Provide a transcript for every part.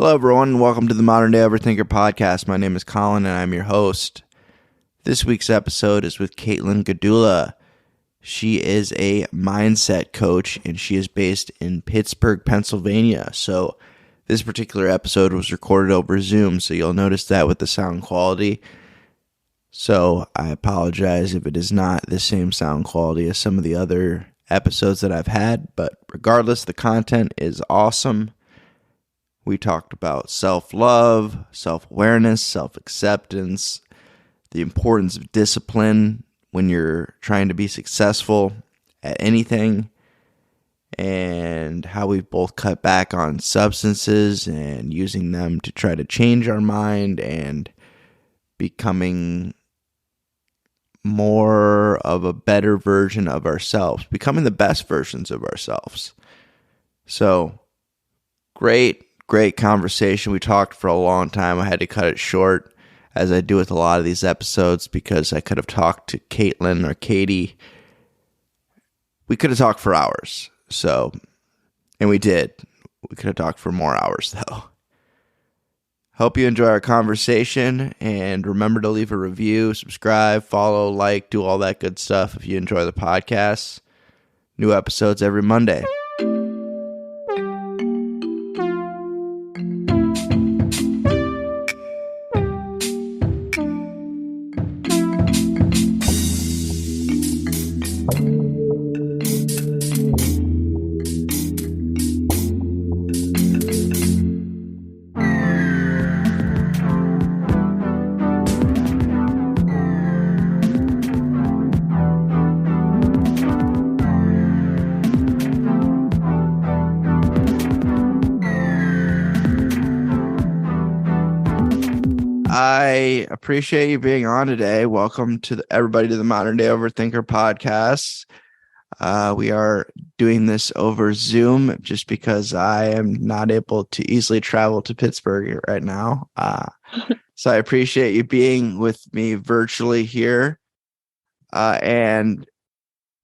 Hello, everyone, and welcome to the Modern Day Overthinker podcast. My name is Colin, and I'm your host. This week's episode is with Katlyn Gdula. She is a mindset coach, and she is based in Pittsburgh, Pennsylvania. So this particular episode was recorded over Zoom, so you'll notice that with the sound quality. So I apologize if it is not the same sound quality as some of the other episodes that I've had, but regardless, the content is awesome. We talked about self-love, self-awareness, self-acceptance, the importance of discipline when you're trying to be successful at anything, and how we've both cut back on substances and using them to try to change our mind and becoming more of a better version of ourselves, becoming the best versions of ourselves. So, great conversation. We talked for a long time. I had to cut it short, as I do with a lot of these episodes, because I could have talked to Katlyn or Katie. We could have talked for hours. And we did. We could have talked for more hours, though. Hope you enjoy our conversation, and remember to leave a review, subscribe, follow, like, do all that good stuff if you enjoy the podcast. New episodes every Monday. I appreciate you being on today. Welcome to everybody to the Modern Day Overthinker podcast. We are doing this over Zoom just because I am not able to easily travel to Pittsburgh right now. So I appreciate you being with me virtually here. And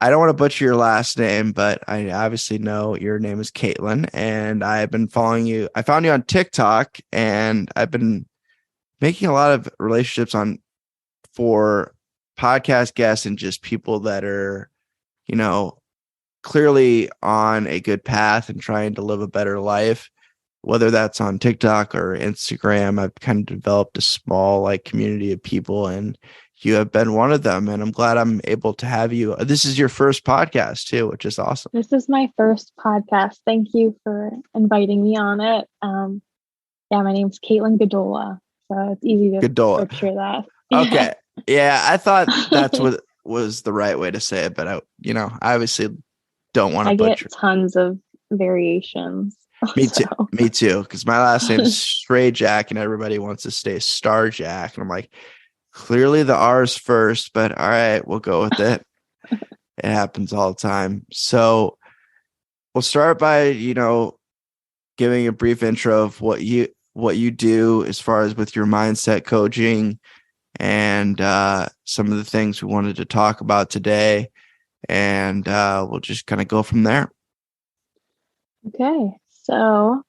I don't want to butcher your last name, but I obviously know your name is Katlyn, and I've been following you. I found you on TikTok, and I've been making a lot of relationships for podcast guests and just people that are, clearly on a good path and trying to live a better life, whether that's on TikTok or Instagram. I've kind of developed a small community of people, and you have been one of them. And I'm glad I'm able to have you. This is your first podcast too, which is awesome. This is my first podcast. Thank you for inviting me on it. My name's Katlyn Gdula. So it's easy to picture that. Okay. Yeah, I thought that's what was the right way to say it, but I obviously don't want to butcher. I get tons of variations. Me too. Because my last name is Stray Jack, and everybody wants to stay Star Jack, and I'm like, clearly the R's first, but all right, we'll go with it. It happens all the time. So we'll start by giving a brief intro of what you do as far as with your mindset coaching, and some of the things we wanted to talk about today, and we'll just kind of go from there. Okay. So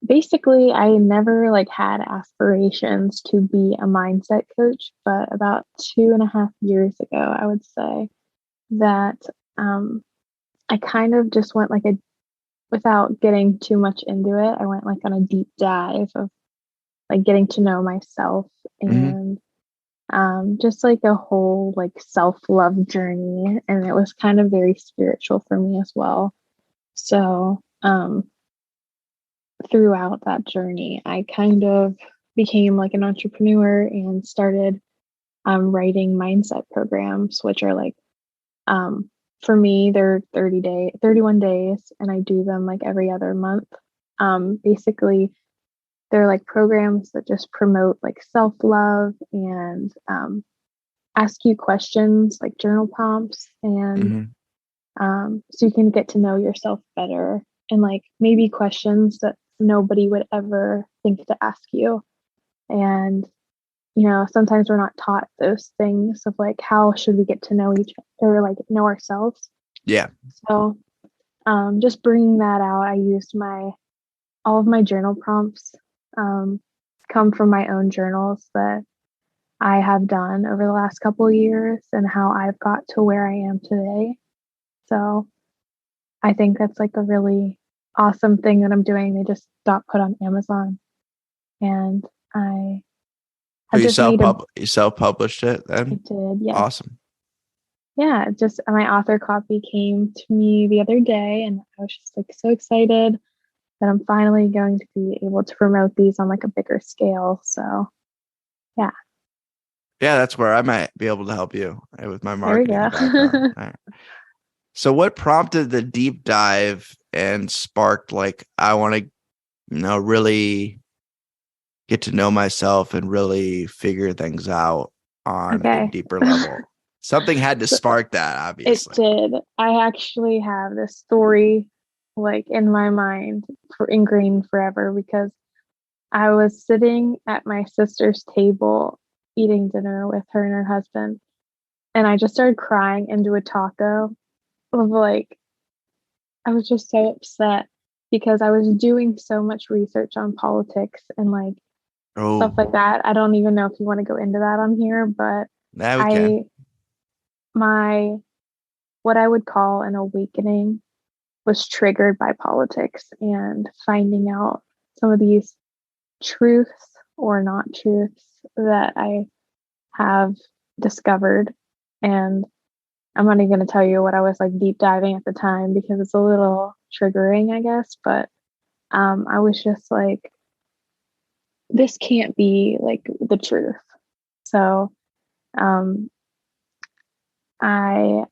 basically I never had aspirations to be a mindset coach, but about 2.5 years ago, I would say that I kind of just went without getting too much into it, I went on a deep dive of getting to know myself and just a whole self-love journey. And it was kind of very spiritual for me as well. So throughout that journey, I kind of became an entrepreneur and started writing mindset programs, which are for me, they're 31 days, and I do them every other month. Basically, they're programs that just promote self-love and ask you questions, journal prompts, and so you can get to know yourself better, and maybe questions that nobody would ever think to ask you. And sometimes we're not taught those things of how should we get to know each other, know ourselves. Yeah. So just bringing that out, I used my all of my journal prompts um, come from my own journals that I have done over the last couple of years and how I've got to where I am today. So I think that's like a really awesome thing that I'm doing. They just got put on Amazon, and I Oh, have just made a. you self-published it I then? did, yes. Awesome. Yeah, just my author copy came to me the other day, and I was just like so excited that I'm finally going to be able to promote these on like a bigger scale. So yeah, Yeah, that's where I might be able to help you with my there we marketing go. background. All right. So what prompted the deep dive and sparked like I want to, really get to know myself and really figure things out on a Okay. deeper level? Something had to So spark that, it obviously. did. I actually have this story like in my mind for ingrained forever because I was sitting at my sister's table eating dinner with her and her husband, and I just started crying into a taco of like, I was just so upset because I was doing so much research on politics and like stuff Oh, like that. I don't even know if you want to go into that on here, but now we can. I, my, what I would call an awakening was triggered by politics and finding out some of these truths or not truths that I have discovered. And I'm not even going to tell you what I was like deep diving at the time because it's a little triggering, I guess. But I was just like, this can't be like the truth. So um, I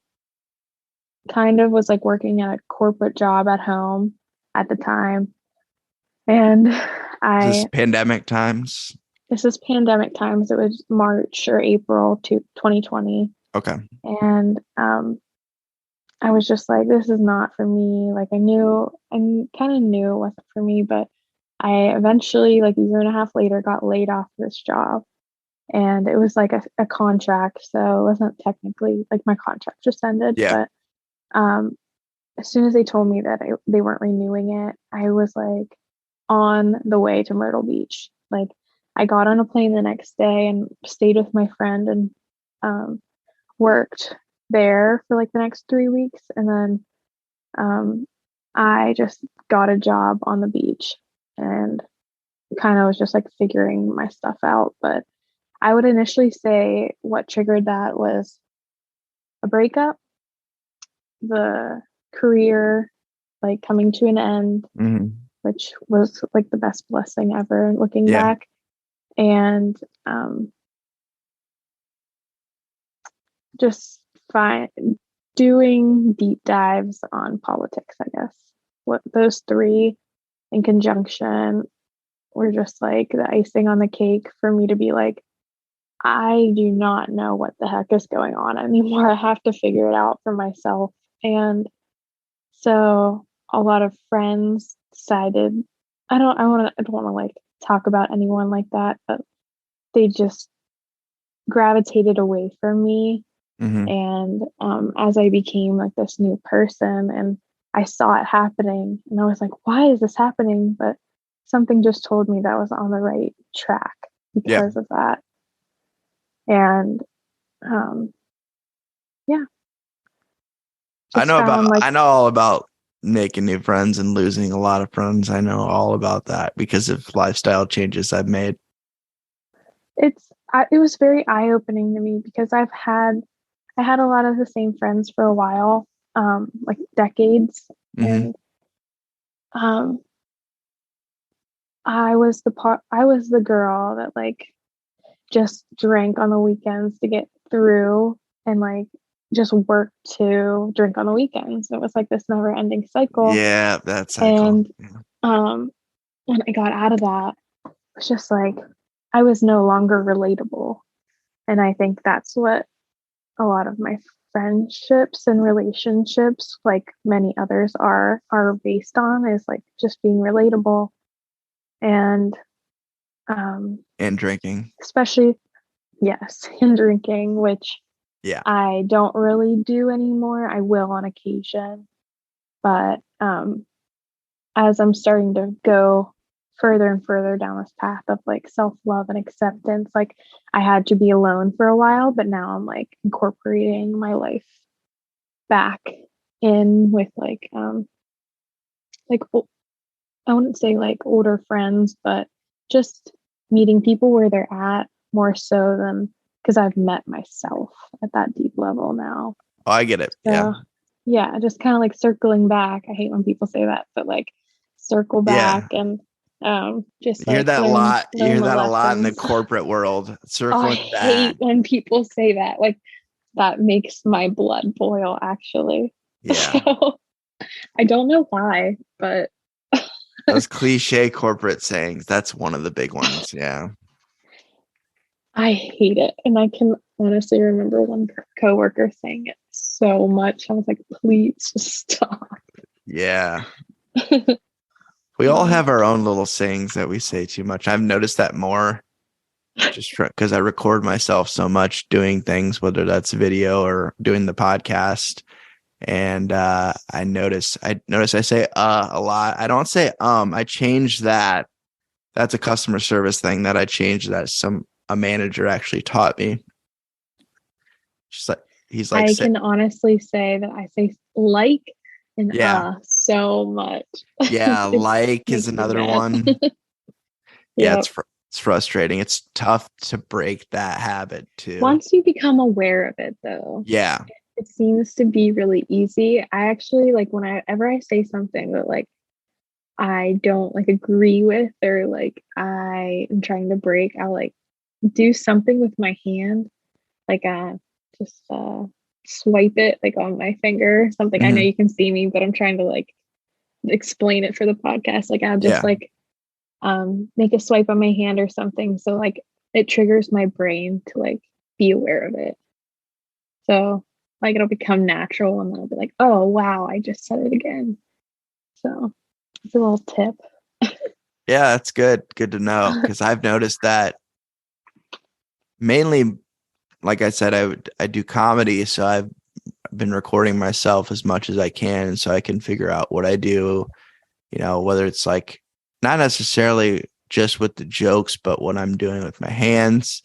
kind of was like working at a corporate job at home at the time. And This I, is pandemic times. this is pandemic times. It was March or April to 2020. Okay. And I was just like, this is not for me. Like I kind of knew it wasn't for me, but I eventually, like a year and a half later, got laid off this job. And it was like a contract. So it wasn't technically like my contract just ended. Yeah. But um, as soon as they told me that they weren't renewing it, I was like on the way to Myrtle Beach. Like I got on a plane the next day and stayed with my friend and um, worked there for like the next 3 weeks. And then I just got a job on the beach and kind of was just like figuring my stuff out. But I would initially say what triggered that was a breakup, the career like coming to an end, Hmm. which was like the best blessing ever looking Yeah. back. And um, just fine doing deep dives on politics, I guess. What those three in conjunction were just like the icing on the cake for me to be like, I do not know what the heck is going on anymore. I have to figure it out for myself. And so a lot of friends decided I don't want to like talk about anyone like that, but they just gravitated away from me. Hmm. And as I became like this new person and I saw it happening and I was like, why is this happening? But something just told me that I was on the right track Yeah. because of that. And um, yeah, just found like I know all about making new friends and losing a lot of friends. I know all about that because of lifestyle changes I've made. it was very eye opening to me because I had a lot of the same friends for a while, like decades, Hmm. and um, I was the girl that like just drank on the weekends to get through and like just worked to drink on the weekends. It was like this never ending cycle. Yeah, that cycle. And Yeah. um, when I got out of that, it was just like I was no longer relatable. And I think that's what a lot of my friendships and relationships, like many others are based on is like just being relatable. And And drinking. especially, yes, in drinking, which Yeah. I don't really do anymore. I will on occasion, but as I'm starting to go further and further down this path of like self-love and acceptance, like I had to be alone for a while, but now I'm like incorporating my life back in with like I wouldn't say like older friends, but just meeting people where they're at more so than because I've met myself at that deep level now. Oh, I get it. Yeah. So yeah, just kind of like circling back. I hate when people say that, but like circle back Yeah. and just You hear like that a lot. You learn hear the that a lot in the lessons. corporate world. Oh, I Circling back. hate when people say that. Like that makes my blood boil actually. Yeah. So I don't know why, but Those cliche corporate sayings. That's one of the big ones. Yeah. I hate it. And I can honestly remember one coworker saying it so much. I was like, please just stop. Yeah. We all have our own little sayings that we say too much. I've noticed that more just because I record myself so much doing things, whether that's video or doing the podcast. And I notice I say a lot. I don't say I changed that. That's a customer service thing that I changed that a manager actually taught me. Just like he's like I can honestly say that I say like and yeah. so much. Yeah, It like is makes me another mad. one. Yeah, Yeah. it's frustrating. It's tough to break that habit too. Once you become aware of it though, Yeah. it seems to be really easy. I actually like whenever I say something that like I don't like agree with or like I am trying to break, I'll like do something with my hand, like just swipe it like on my finger, something. I know Mhm. you can see me, but I'm trying to like explain it for the podcast. Like I'll just Yeah. like make a swipe on my hand or something. So like it triggers my brain to like be aware of it. So like it'll become natural and then I'll be like, oh wow, I just said it again. So it's a little tip. Yeah, that's good. Good to know because I've noticed that mainly, like I said, I do comedy, so I've been recording myself as much as I can, so I can figure out what I do. Whether it's like not necessarily just with the jokes, but what I'm doing with my hands.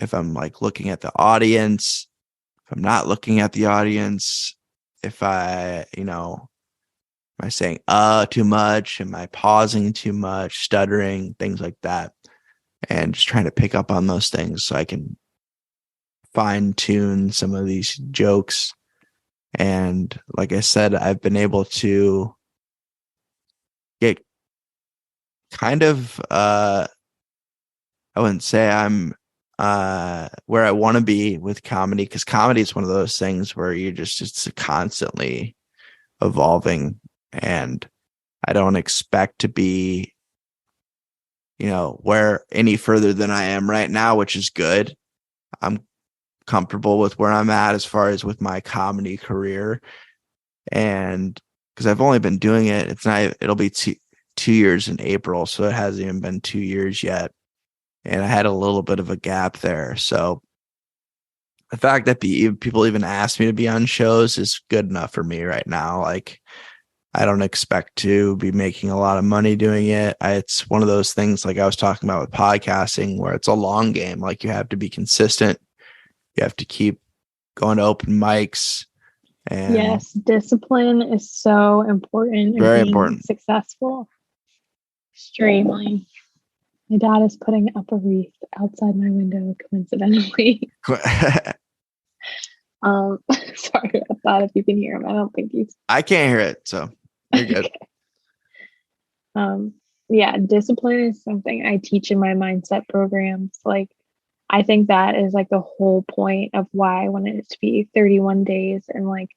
If I'm like looking at the audience, if I'm not looking at the audience, if am I saying too much? Am I pausing too much, stuttering, things like that? And just trying to pick up on those things so I can fine tune some of these jokes. And like I said, I've been able to get kind of I wouldn't say I'm where I want to be with comedy, because comedy is one of those things where it's constantly evolving, and I don't expect to be where any further than I am right now, which is good. I'm comfortable with where I'm at as far as with my comedy career. And because I've only been doing it'll be 2 years in April. So it hasn't even been 2 years yet. And I had a little bit of a gap there. So the fact that people even ask me to be on shows is good enough for me right now. Like, I don't expect to be making a lot of money doing it. It's one of those things like I was talking about with podcasting where it's a long game. Like you have to be consistent. You have to keep going to open mics, and Yes, discipline is so important in very being important. successful. Extremely. My dad is putting up a wreath outside my window, coincidentally. Sorry about that if you can hear him. I don't think he's I can't hear it, so you're good. okay. Yeah, discipline is something I teach in my mindset programs. Like I think that is like the whole point of why I wanted it to be 31 days and like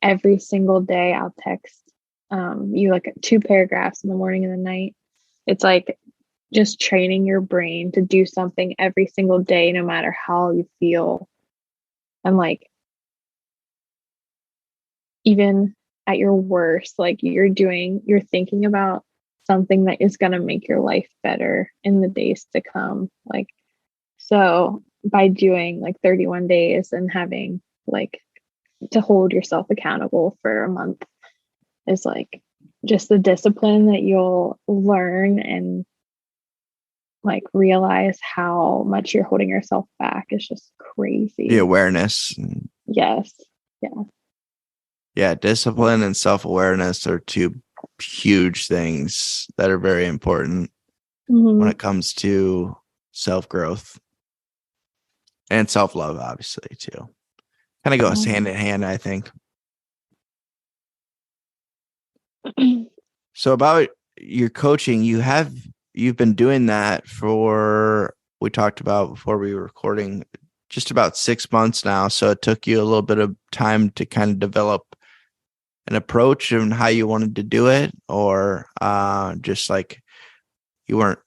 every single day I'll text you like 2 paragraphs in the morning and the night. It's like just training your brain to do something every single day, no matter how you feel. And like, even at your worst, like you're thinking about something that is going to make your life better in the days to come. Like, so by doing like 31 days and having like to hold yourself accountable for a month is like just the discipline that you'll learn and like realize how much you're holding yourself back is just crazy. The awareness. Yes. Yeah. Yeah. Discipline and self-awareness are two huge things that are very important when it comes to self-growth and self-love, obviously, too. Kind of goes hand in hand, I think. So about your coaching, you've been doing that for, we talked about before we were recording, just about 6 months now. So it took you a little bit of time to kind of develop an approach and how you wanted to do it, or just like you were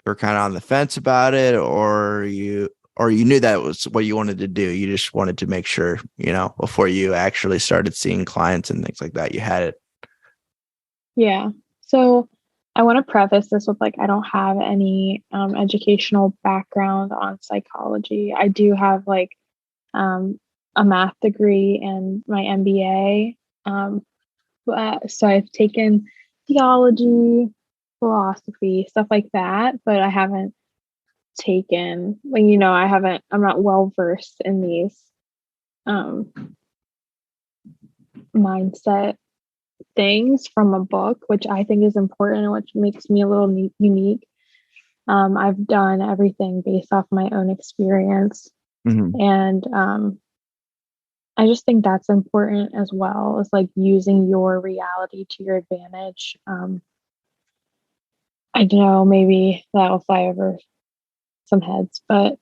kind of on the fence about it, or you knew that was what you wanted to do. You just wanted to make sure, before you actually started seeing clients and things like that, you had it. Yeah. So I want to preface this with like, I don't have any educational background on psychology. I do have like a math degree and my MBA. So I've taken theology, philosophy, stuff like that, but I haven't taken, like, I'm not well versed in these mindset things from a book, which I think is important and which makes me a little unique. I've done everything based off my own experience. And I just think that's important as well, as like using your reality to your advantage. I know maybe that'll fly over some heads, but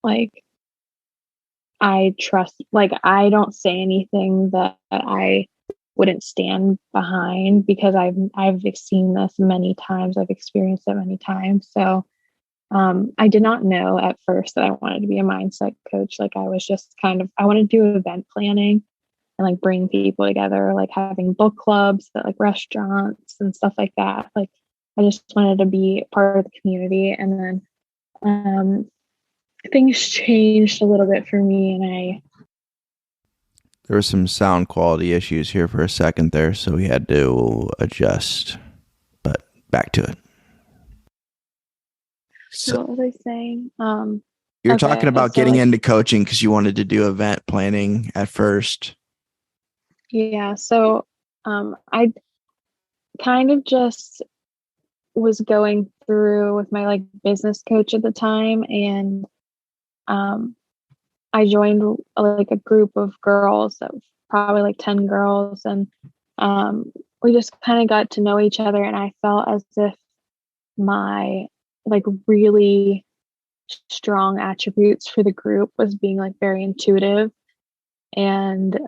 like I trust, like I don't say anything that I wouldn't stand behind, because I've seen this many times. I've experienced it many times. So I did not know at first that I wanted to be a mindset coach. Like I was just I wanted to do event planning and like bring people together, like having book clubs at like restaurants and stuff like that. Like I just wanted to be part of the community. And then things changed a little bit for me, and there were some sound quality issues here for a second there, so we had to adjust, but back to it. So what was I saying? You're talking about getting into coaching because you wanted to do event planning at first. Yeah. So I kind of just was going through with my like business coach at the time, and I joined like a group of girls, that was probably like 10 girls, and we just kind of got to know each other, and I felt as if my like really strong attributes for the group was being like very intuitive and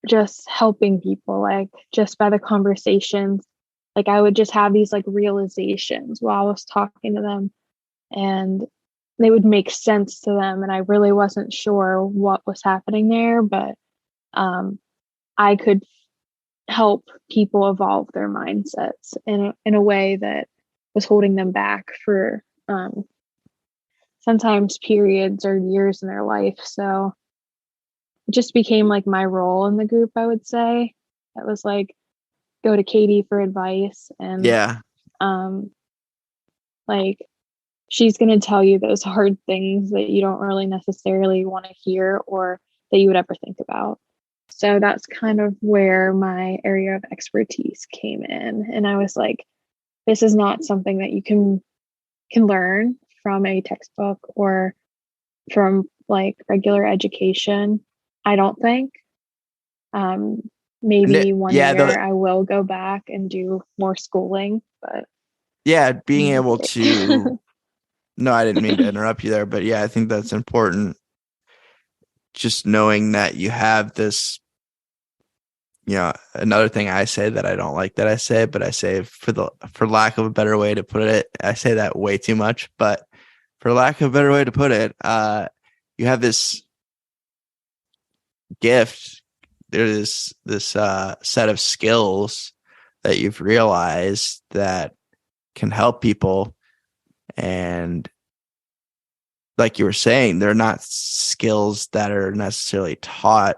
just helping people, like just by the conversations. Like I would just have these like realizations while I was talking to them, and they would make sense to them, and I really wasn't sure what was happening there, but I could help people evolve their mindsets in a way that was holding them back for sometimes periods or years in their life. So it just became like my role in the group, I would say. It was like, go to Katie for advice, and like she's going to tell you those hard things that you don't really necessarily want to hear or that you would ever think about. So that's kind of where my area of expertise came in. And I was like, this is not something that you can learn from a textbook or from like regular education. I don't think. Maybe one year I will go back and do more schooling, but being able to no, I didn't mean to interrupt you there, but yeah, I think that's important. Just knowing that you have this, another thing I say that I don't like that I say, but I say for lack of a better way to put it, I say that way too much, but for lack of a better way to put it, you have this gift. There's this set of skills that you've realized that can help people. And like you were saying, they're not skills that are necessarily taught.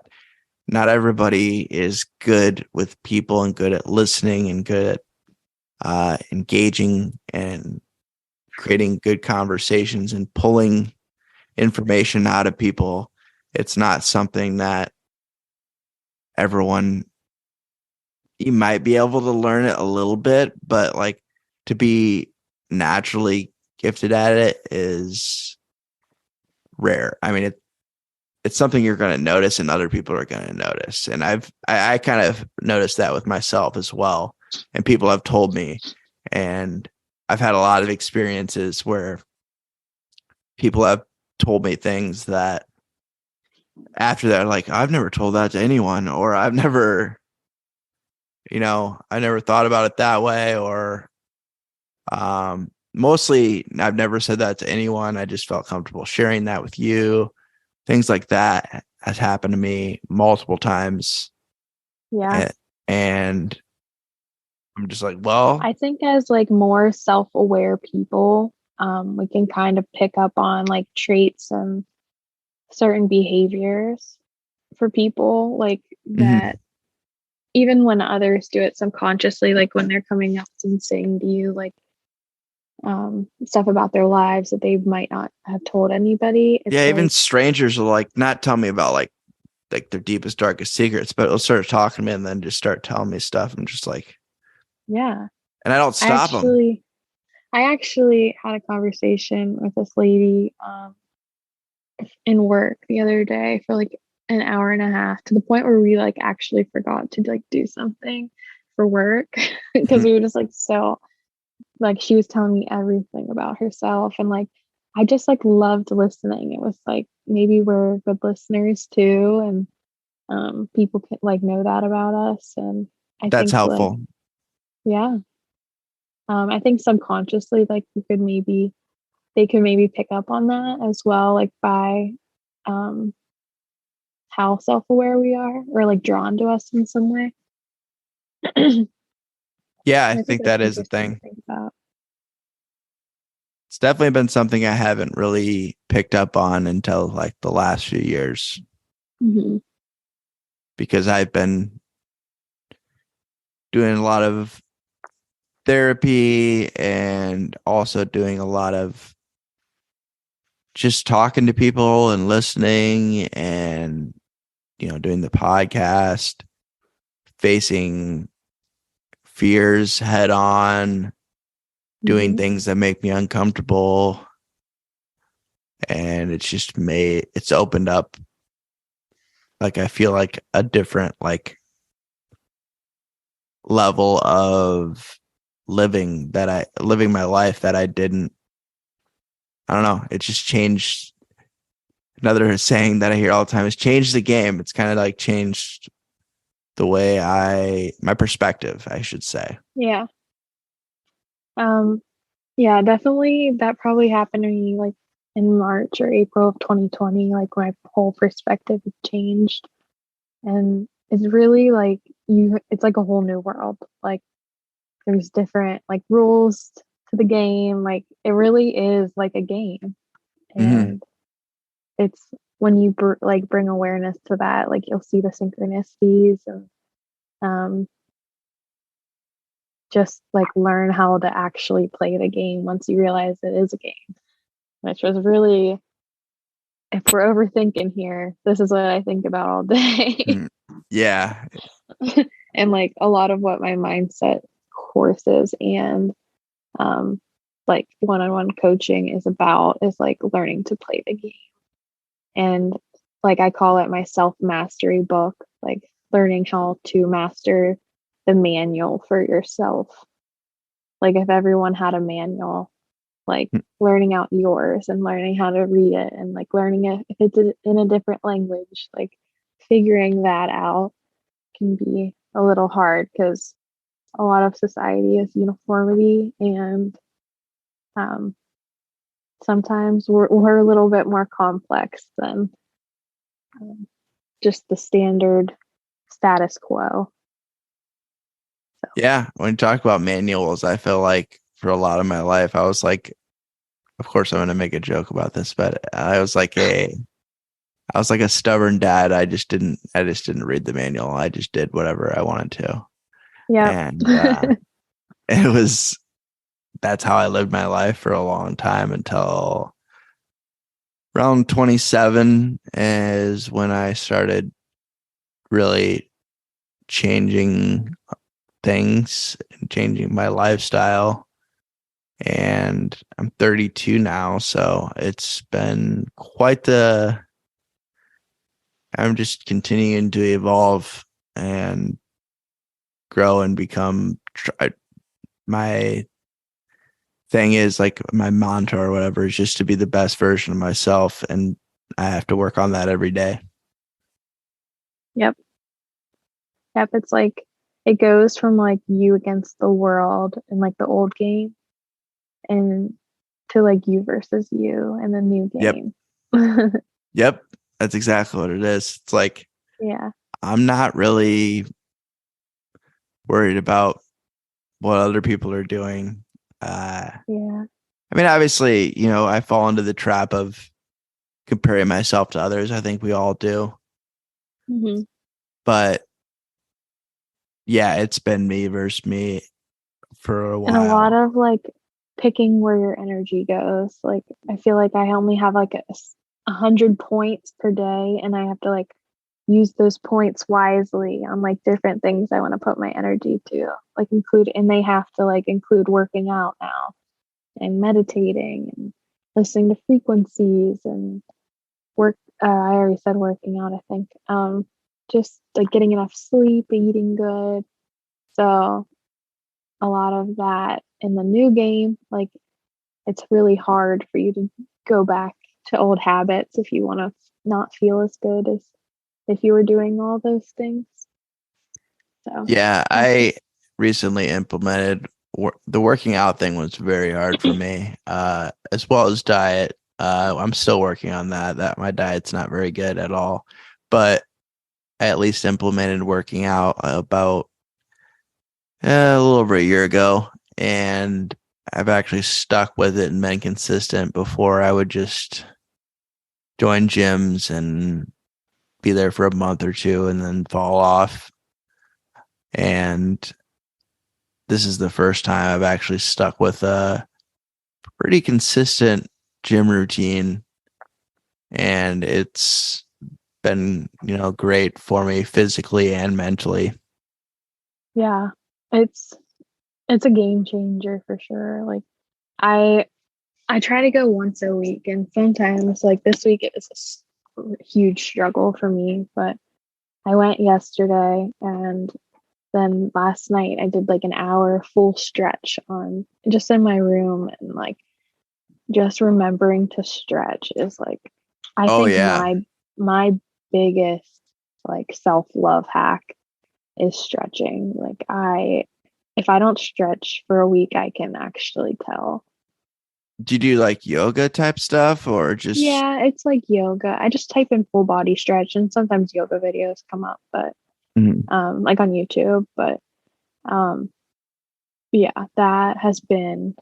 not everybody is good with people and good at listening and good at engaging and creating good conversations and pulling information out of people. It's not something that everyone, you might be able to learn it a little bit, but like to be naturally gifted at it is rare. I mean, it's something you're going to notice and other people are going to notice. And I kind of noticed that with myself as well. And people have told me, and I've had a lot of experiences where people have told me things that after that, like, I've never told that to anyone, or I never thought about it that way, or mostly I've never said that to anyone. I just felt comfortable sharing that with you. Things like that has happened to me multiple times. Yeah. And I'm just like, well, I think as like more self-aware people, we can kind of pick up on like traits and certain behaviors for people like that, even when others do it subconsciously, like when they're coming up and saying to you like stuff about their lives that they might not have told anybody. It's yeah, even like, strangers will like not tell me about like their deepest, darkest secrets, but they'll start talking to me and then just start telling me stuff. I'm just like, yeah. and I don't stop them. I actually had a conversation with this lady in work the other day for like an hour and a half, to the point where we like actually forgot to like do something for work because we were just like, so like, she was telling me everything about herself, and like I just like loved listening. It was like, maybe we're good listeners too, and people can like know that about us. And I That's think like, helpful. yeah, I think subconsciously like they could maybe pick up on that as well, like by um how self-aware we are, or like drawn to us in some way. Yeah, I I think think that's that is a interesting to thing. think about. It's definitely been something I haven't really picked up on until like the last few years, Mm-hmm. because I've been doing a lot of therapy and also doing a lot of just talking to people and listening and, doing the podcast, facing fears head on, doing Mm-hmm. things that make me uncomfortable. And it's opened up, like, I feel like a different, like, level of living my life that I don't know. It just changed. Another saying that I hear all the time is changed the game. It's kind of like changed the way my perspective, I should say. Yeah. Um, yeah, definitely. That probably happened to me like in March or April of 2020. Like my whole perspective has changed, and it's really like it's like a whole new world. Like there's different like rules to the game. Like it really is like a game, Mm-hmm. and it's when you like bring awareness to that, like you'll see the synchronicities, and um, just like learn how to actually play the game once you realize it is a game, which was really, if we're overthinking here, this is what I think about all day. Yeah. And like a lot of what my mindset courses and um, like one-on-one coaching is about is like learning to play the game. And like I call it my self-mastery book, like learning how to master the manual for yourself. Like if everyone had a manual, like learning out yours and learning how to read it, and like learning it if it's in a different language, like figuring that out can be a little hard because a lot of society is uniformity, and um, sometimes we're a little bit more complex than just the standard status quo. So. Yeah. When you talk about manuals, I feel like for a lot of my life, I was like, of course, I'm going to make a joke about this, but I was like I was like a stubborn dad. I just didn't read the manual. I just did whatever I wanted to. Yep. And it was that's how I lived my life for a long time until around 27 is when I started really changing things and changing my lifestyle. And I'm 32 now, so it's been quite the I'm just continuing to evolve and grow and become my thing is like my mantra or whatever is just to be the best version of myself, and I have to work on that every day. Yep. Yep. It's like it goes from like you against the world in like the old game and to like you versus you in the new Yep. game. Yep. That's exactly what it is. It's like Yeah. I'm not really worried about what other people are doing. Yeah. I mean, obviously, I fall into the trap of comparing myself to others. I think we all do. Hmm. But yeah, it's been me versus me for a And a lot while. of like picking where your energy goes. Like I feel like I only have like 100 points per day, and I have to like use those points wisely on like different things I want to put my energy to. Like include, and they have to like include working out now and meditating and listening to frequencies and work. I already said working out, I think. Just like getting enough sleep, eating good. So a lot of that in the new game, like it's really hard for you to go back to old habits if you want to not feel as good as if you were doing all those things. So Yeah, I think, I recently implemented the working out thing was very hard for me, as well as diet. I'm still working on that. That my diet's not very good at all, but I at least implemented working out about a little over a year ago, and I've actually stuck with it and been consistent. Before I would just join gyms and be there for a month or two and then fall off. And this is the first time I've actually stuck with a pretty consistent gym routine, and it's been, great for me physically and mentally. yeah, it's it's a game changer for sure. Like I I try to go once a week, and sometimes like this week it was a huge struggle for me, but I went yesterday, and then last night I did like an hour full stretch on just in my room, and like just remembering to stretch is like I Oh think yeah. my biggest like self-love hack is stretching. Like I if I don't stretch for a week, I can actually tell. Do you do like yoga type stuff or just Yeah, it's like yoga. I just type in full body stretch, and sometimes yoga videos come up, but Mhm. like on YouTube, but um yeah, that has been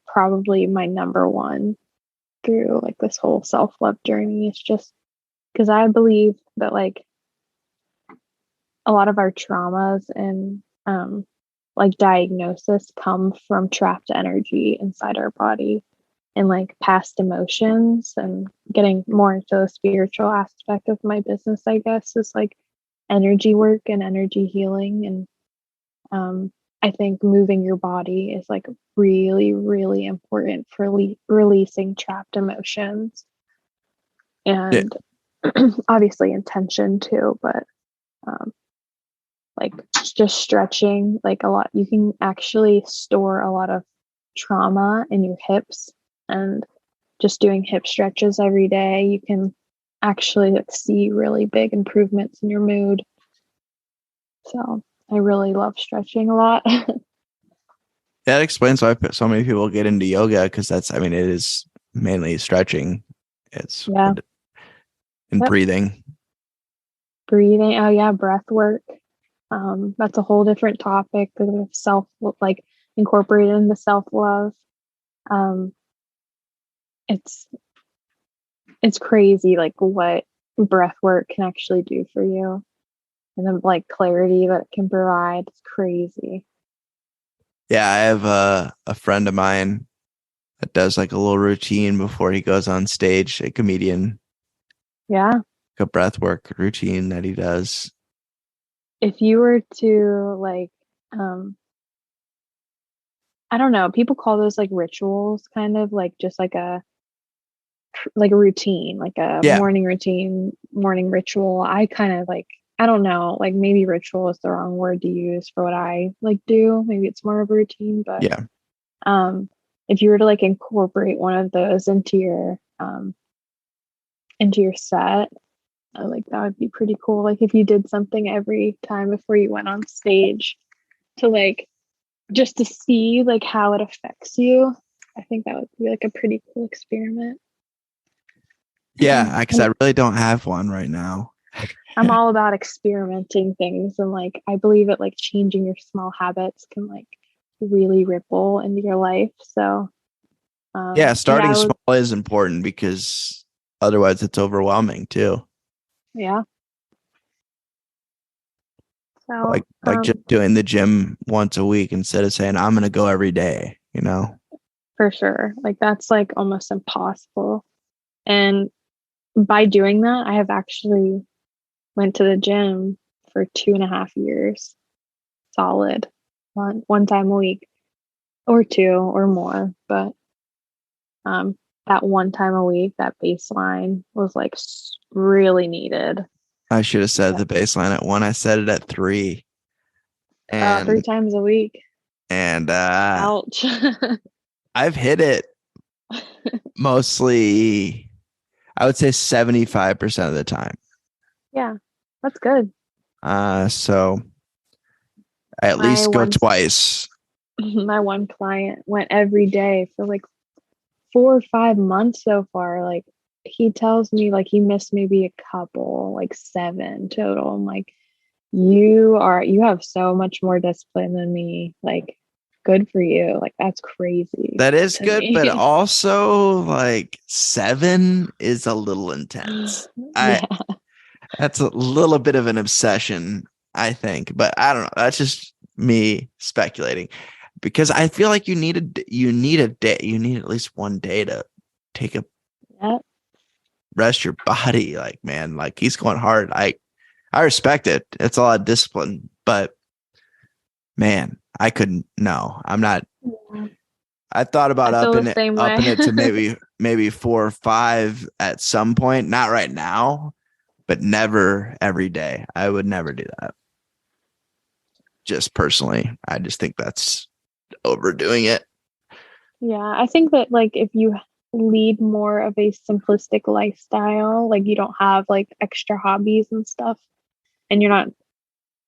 probably my number one through like this whole self-love journey. It's just because I believe that like a lot of our traumas and like diagnosis come from trapped energy inside our body and like past emotions, and getting more into the spiritual aspect of my business, I guess, is like energy work and energy healing. And I think moving your body is like really, really important for releasing trapped emotions, Yeah. and obviously intention too. But um, like just stretching, like a lot, you can actually store a lot of trauma in your hips, and just doing hip stretches every day, you can actually like, see really big improvements in your mood. So I really love stretching a lot. That explains why so many people get into yoga, because I mean, it is mainly stretching. It's Yeah. and Yep. breathing. Breathing. Oh yeah, breath work. That's a whole different topic of self, like incorporated into self love. Um, it's it's crazy, like what breath work can actually do for you, and the like clarity that it can provide. It's crazy. Yeah, I have a friend of mine that does like a little routine before he goes on stage, a comedian, Yeah. a breath work routine that he does. If you were to like, um, I don't know, people call those like rituals, kind of like just like a routine, like a Yeah, morning routine, morning ritual. I kind of like, I don't know, like maybe ritual is the wrong word to use for what I like do. Maybe it's more of a routine, but yeah. um if you were to like incorporate one of those into your set, like that would be pretty cool. Like if you did something every time before you went on stage to like just to see like how it affects you. I think that would be like a pretty cool experiment. Yeah, because And I really don't have one right now. I'm all about experimenting things, and like I believe that like changing your small habits can like really ripple into your life. So Yeah, yeah, starting small is important because otherwise it's overwhelming too. yeah. So Like just doing the gym once a week instead of saying I'm gonna go every day, you know? for sure. Like that's like almost impossible. And by doing that, I have actually went to the gym for 2.5 years, solid, one time a week or two or more. But um, that one time a week, that baseline was like really needed. I should have said the baseline at 1. I said it at 3. Three And times a week. and Ouch. I've hit it mostly, I would say 75% of the time. Yeah, that's good. So I at My least go one twice. my one client went every day for like 4 or 5 months so far. Like he tells me like he missed maybe a couple, like 7 total. I'm like, you have so much more discipline than me. Like, good for you. Like that's crazy That is to good, but me. also like 7 is a little intense. I Yeah. That's a little bit of an obsession, I think, but I don't know. That's just me speculating because I feel like you need a day, you need at least one day to take a Yeah. rest your body. Like, man, like he's going hard. I respect it. It's a lot of discipline, but man, I couldn't. No, I'm not. Yeah. I thought about I feel the same way. upping it to maybe 4 or 5 at some point. Not right now, but never every day. I would never do that. Just personally, I just think that's overdoing it. Yeah, I think that like if you lead more of a simplistic lifestyle, like you don't have like extra hobbies and stuff, and you're not,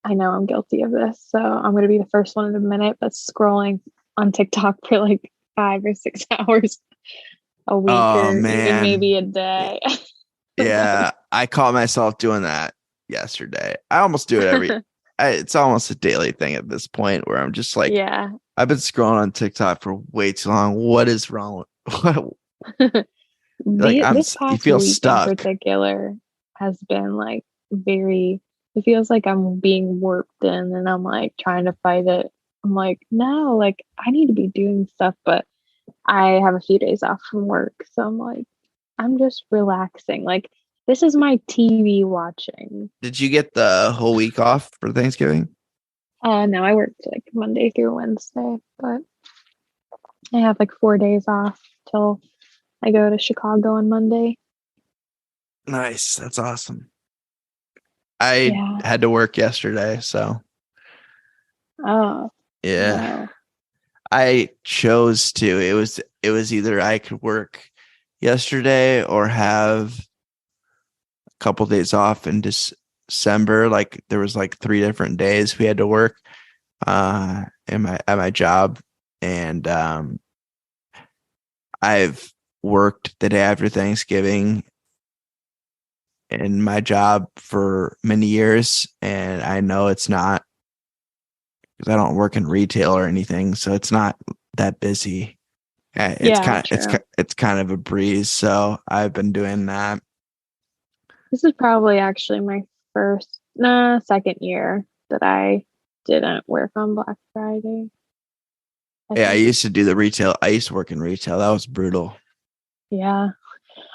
I know I'm guilty of this, so I'm going to be the first one in a minute, but scrolling on TikTok for like 5 or 6 hours a week Oh or even man. maybe a day. Yeah, I caught myself doing that yesterday. I almost do it it's almost a daily thing at this point where I'm just like, Yeah. I've been scrolling on TikTok for way too long. What is wrong with what? Like This you past feel week in stuck. particular has been like very, it feels like I'm being warped in and I'm like trying to fight it. I'm like, no, like I need to be doing stuff, but I have a few days off from work. So I'm like, I'm just relaxing. Like, this is my TV watching. Did you get the whole week off for Thanksgiving? No, I worked like Monday through Wednesday, but I have like 4 days off till I go to Chicago on Monday. Nice. That's awesome. I Yeah. had to work yesterday, so Oh, yeah. no. I chose to. It was either I could work yesterday or have a couple days off in December. Like there was like 3 different days we had to work in my at my job, and I've worked the day after Thanksgiving in my job for many years, and I know it's not because I don't work in retail or anything, so it's not that busy. It's Yeah, kind of true. it's kind of a breeze. So I've been doing that. This is probably actually my second year that I didn't work on Black Friday. Yeah, I think. used to do the retail. I used to work in retail. That was brutal. Yeah.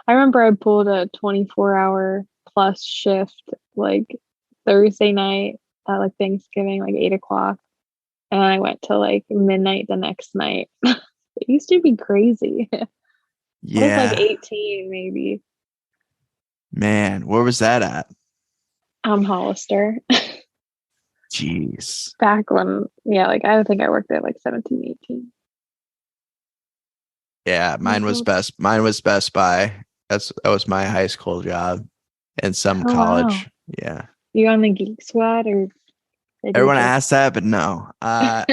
I remember I pulled a 24-hour plus shift like Thursday night at like Thanksgiving, like 8 o'clock. And I went to like midnight the next night. It used to be crazy. I was like Yeah, 18 maybe. man, where was that at? Hollister. Jeez. Back when, yeah, like I think I worked there like 17, 18. Yeah, mine was Mhm. best. Mine was Best Buy. That was my high school job and some Oh wow. college. Yeah. You on the Geek Squad or did you Everyone just asked that, but no. I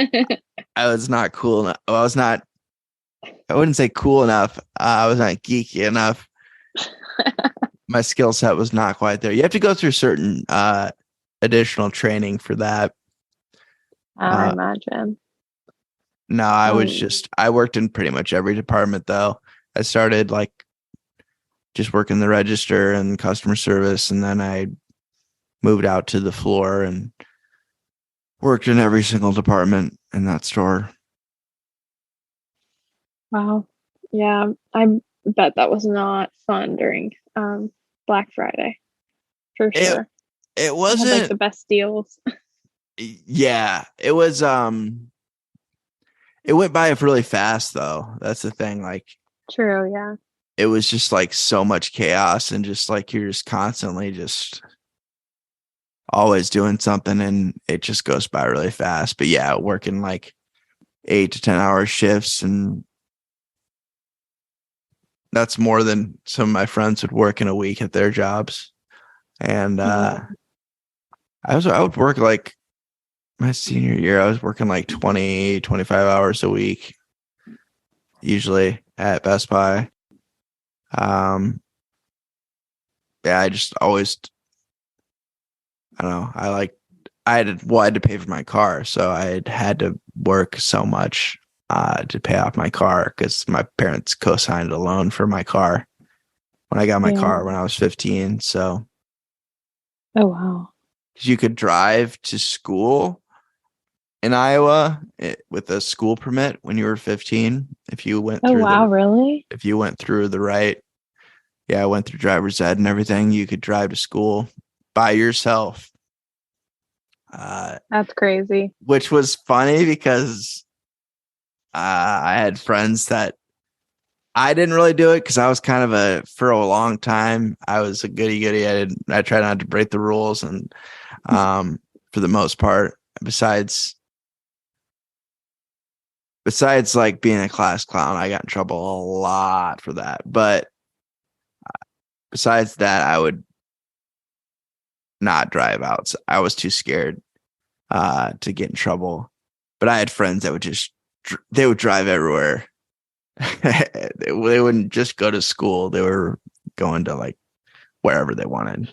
was not cool enough. Well, I was not. I wouldn't say cool enough. I was not geeky enough. My skill set was not quite there. You have to go through certain additional training for that. I Uh, imagine. no, Um I worked in pretty much every department though. I started like just working the register and customer service, and then I moved out to the floor and worked in every single department in that store. wow. Yeah, I bet that was not fun during Black Friday for It sure. it They had like wasn't. the best deals. Yeah, it was. It went by really fast though. That's the thing. Like True, yeah. it was just like so much chaos and just like you're just constantly just always doing something and it just goes by really fast. But yeah, working like 8 to 10 hour shifts, and that's more than some of my friends would work in a week at their jobs. And Yeah. I would work like my senior year, I was working like 20, 25 hours a week, usually at Best Buy. Um, yeah, I just always, I don't know. I had to pay for my car. So I had to work so much to pay off my car because my parents co-signed a loan for my car when I got my Yeah. car when I was 15. So Oh wow. you could drive to school in Iowa with a school permit when you were 15. Oh wow, really? If you went through the right, yeah, I went through driver's ed and everything. You could drive to school by yourself, That's crazy. which was funny because I had friends that I didn't really do it because I was kind of for a long time, I was a goody goody. I tried not to break the rules, and for the most part, besides like being a class clown, I got in trouble a lot for that. But besides that, I would not drive out. So I was too scared to get in trouble. But I had friends that they would drive everywhere. They wouldn't just go to school. They were going to like wherever they wanted.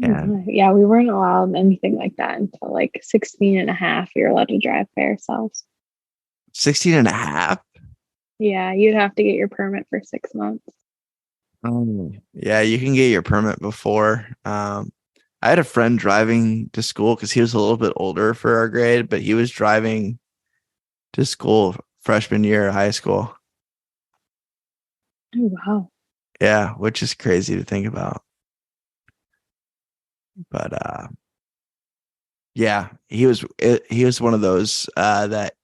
And Yeah, we weren't allowed anything like that until like 16 and a half. You're allowed to drive by ourselves. 16 and a half. Yeah, you'd have to get your permit for 6 months. Oh, yeah, you can get your permit before. I had a friend driving to school because he was a little bit older for our grade, but he was driving to school freshman year of high school. Oh wow. Yeah, which is crazy to think about. But yeah, he was one of those that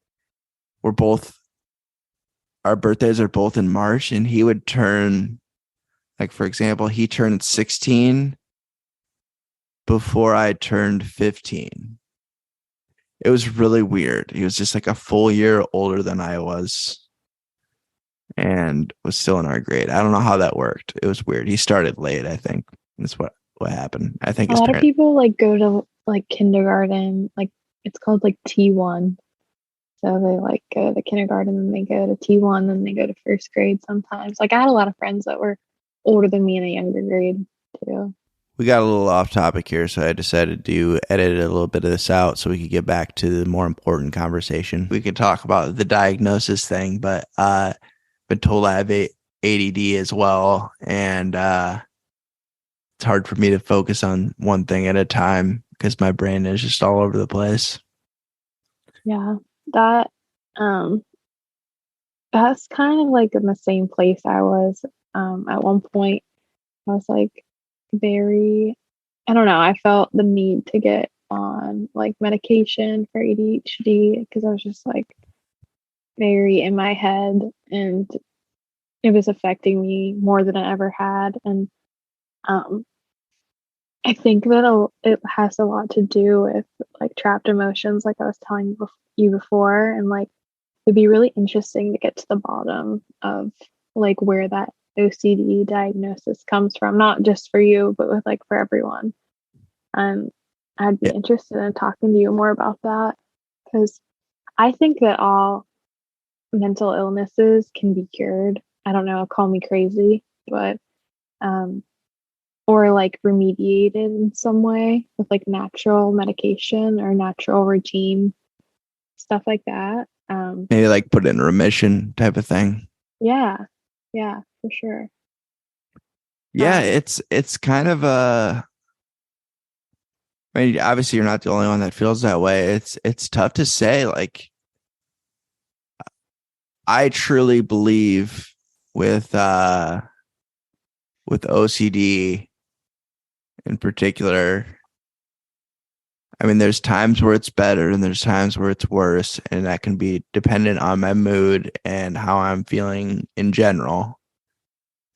were both our birthdays are both in March, and he would turn, like for example, he turned 16 before I turned 15. It was really weird. He was just like a full year older than I was and was still in our grade. I don't know how that worked. It was weird. He started late, I think. That's what happened. I think A his lot of parents. people like go to like kindergarten, like it's called like T1. So they like go to kindergarten, then they go to T1, then they go to first grade sometimes. Like I had a lot of friends that were older than me in a younger grade too. We got a little off topic here, so I decided to edit a little bit of this out so we could get back to the more important conversation. We could talk about the diagnosis thing, but been told I have ADD as well, and it's hard for me to focus on one thing at a time because my brain is just all over the place. Yeah, that um that's kind of like in the same place I was at one point. I was like very, I don't know, I felt the need to get on like medication for ADHD because I was just like very in my head and it was affecting me more than it ever had. And um I think that it has a lot to do with like trapped emotions, like I was telling you before, and like it'd be really interesting to get to the bottom of like where that OCD diagnosis comes from, not just for you, but with like for everyone. And I'd be Yeah. interested in talking to you more about that because I think that all mental illnesses can be cured. I don't know, call me crazy, but um or like remediated in some way with like natural medication or natural regime, stuff like that. Maybe like put it in remission type of thing. Yeah, yeah, for sure. Yeah, Um, it's kind of a. I mean, obviously you're not the only one that feels that way. It's tough to say. Like, I truly believe with with OCD in particular. I mean, there's times where it's better and there's times where it's worse, and that can be dependent on my mood and how I'm feeling in general.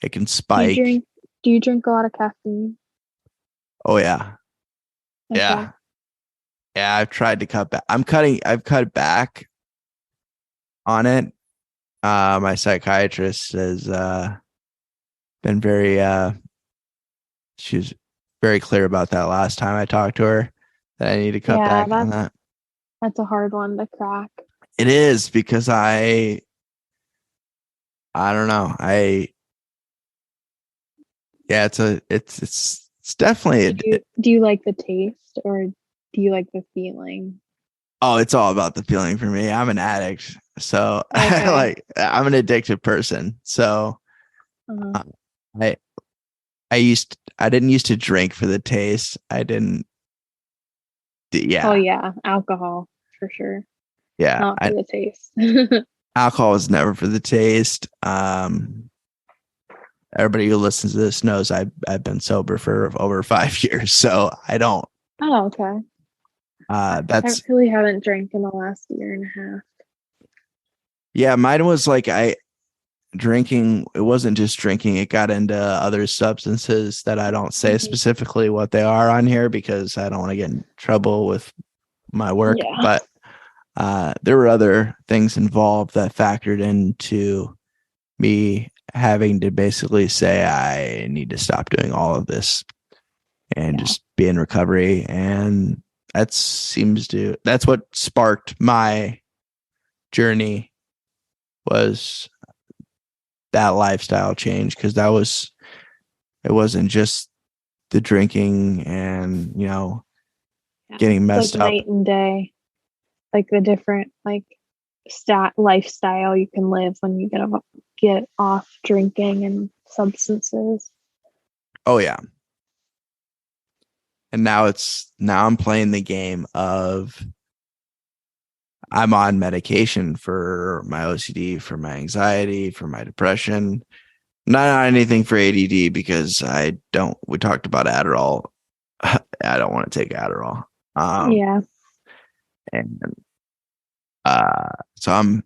It can do you spike. drink? Do you drink a lot of caffeine? Oh yeah. Okay. Yeah. Yeah, I've tried to cut back. I've cut back on it. My psychiatrist has been very she was very clear about that last time I talked to her that I need to cut Yeah, back on that. that's a hard one to crack. It is because I don't know. Yeah, it's definitely Do you like the taste or do you like the feeling? oh, it's all about the feeling for me. I'm an addict. So Okay. I'm an addicted person. So Uh, uh, I I didn't used to drink for the taste. I didn't oh yeah. yeah, alcohol for sure. Yeah. Not for the taste. Alcohol is never for the taste. Everybody who listens to this knows I've been sober for over 5 years, so I don't. Oh, okay. I That's really haven't drank in the last year and a half. yeah. Mine was like I drinking. It wasn't just drinking. It got into other substances that I don't say Mhm. specifically what they are on here because I don't want to get in trouble with my work. Yeah. But there were other things involved that factored into me having to basically say I need to stop doing all of this and Yeah. just be in recovery. And that's what sparked my journey was that lifestyle change because it wasn't just the drinking and Yeah. getting It's like messed up. night and day. Like the different like lifestyle you can live when you get off drinking and substances. Oh yeah. And now I'm playing the game of I'm on medication for my OCD, for my anxiety, for my depression. Not on anything for ADD because we talked about Adderall. I don't want to take Adderall. Um, Yeah. and so I'm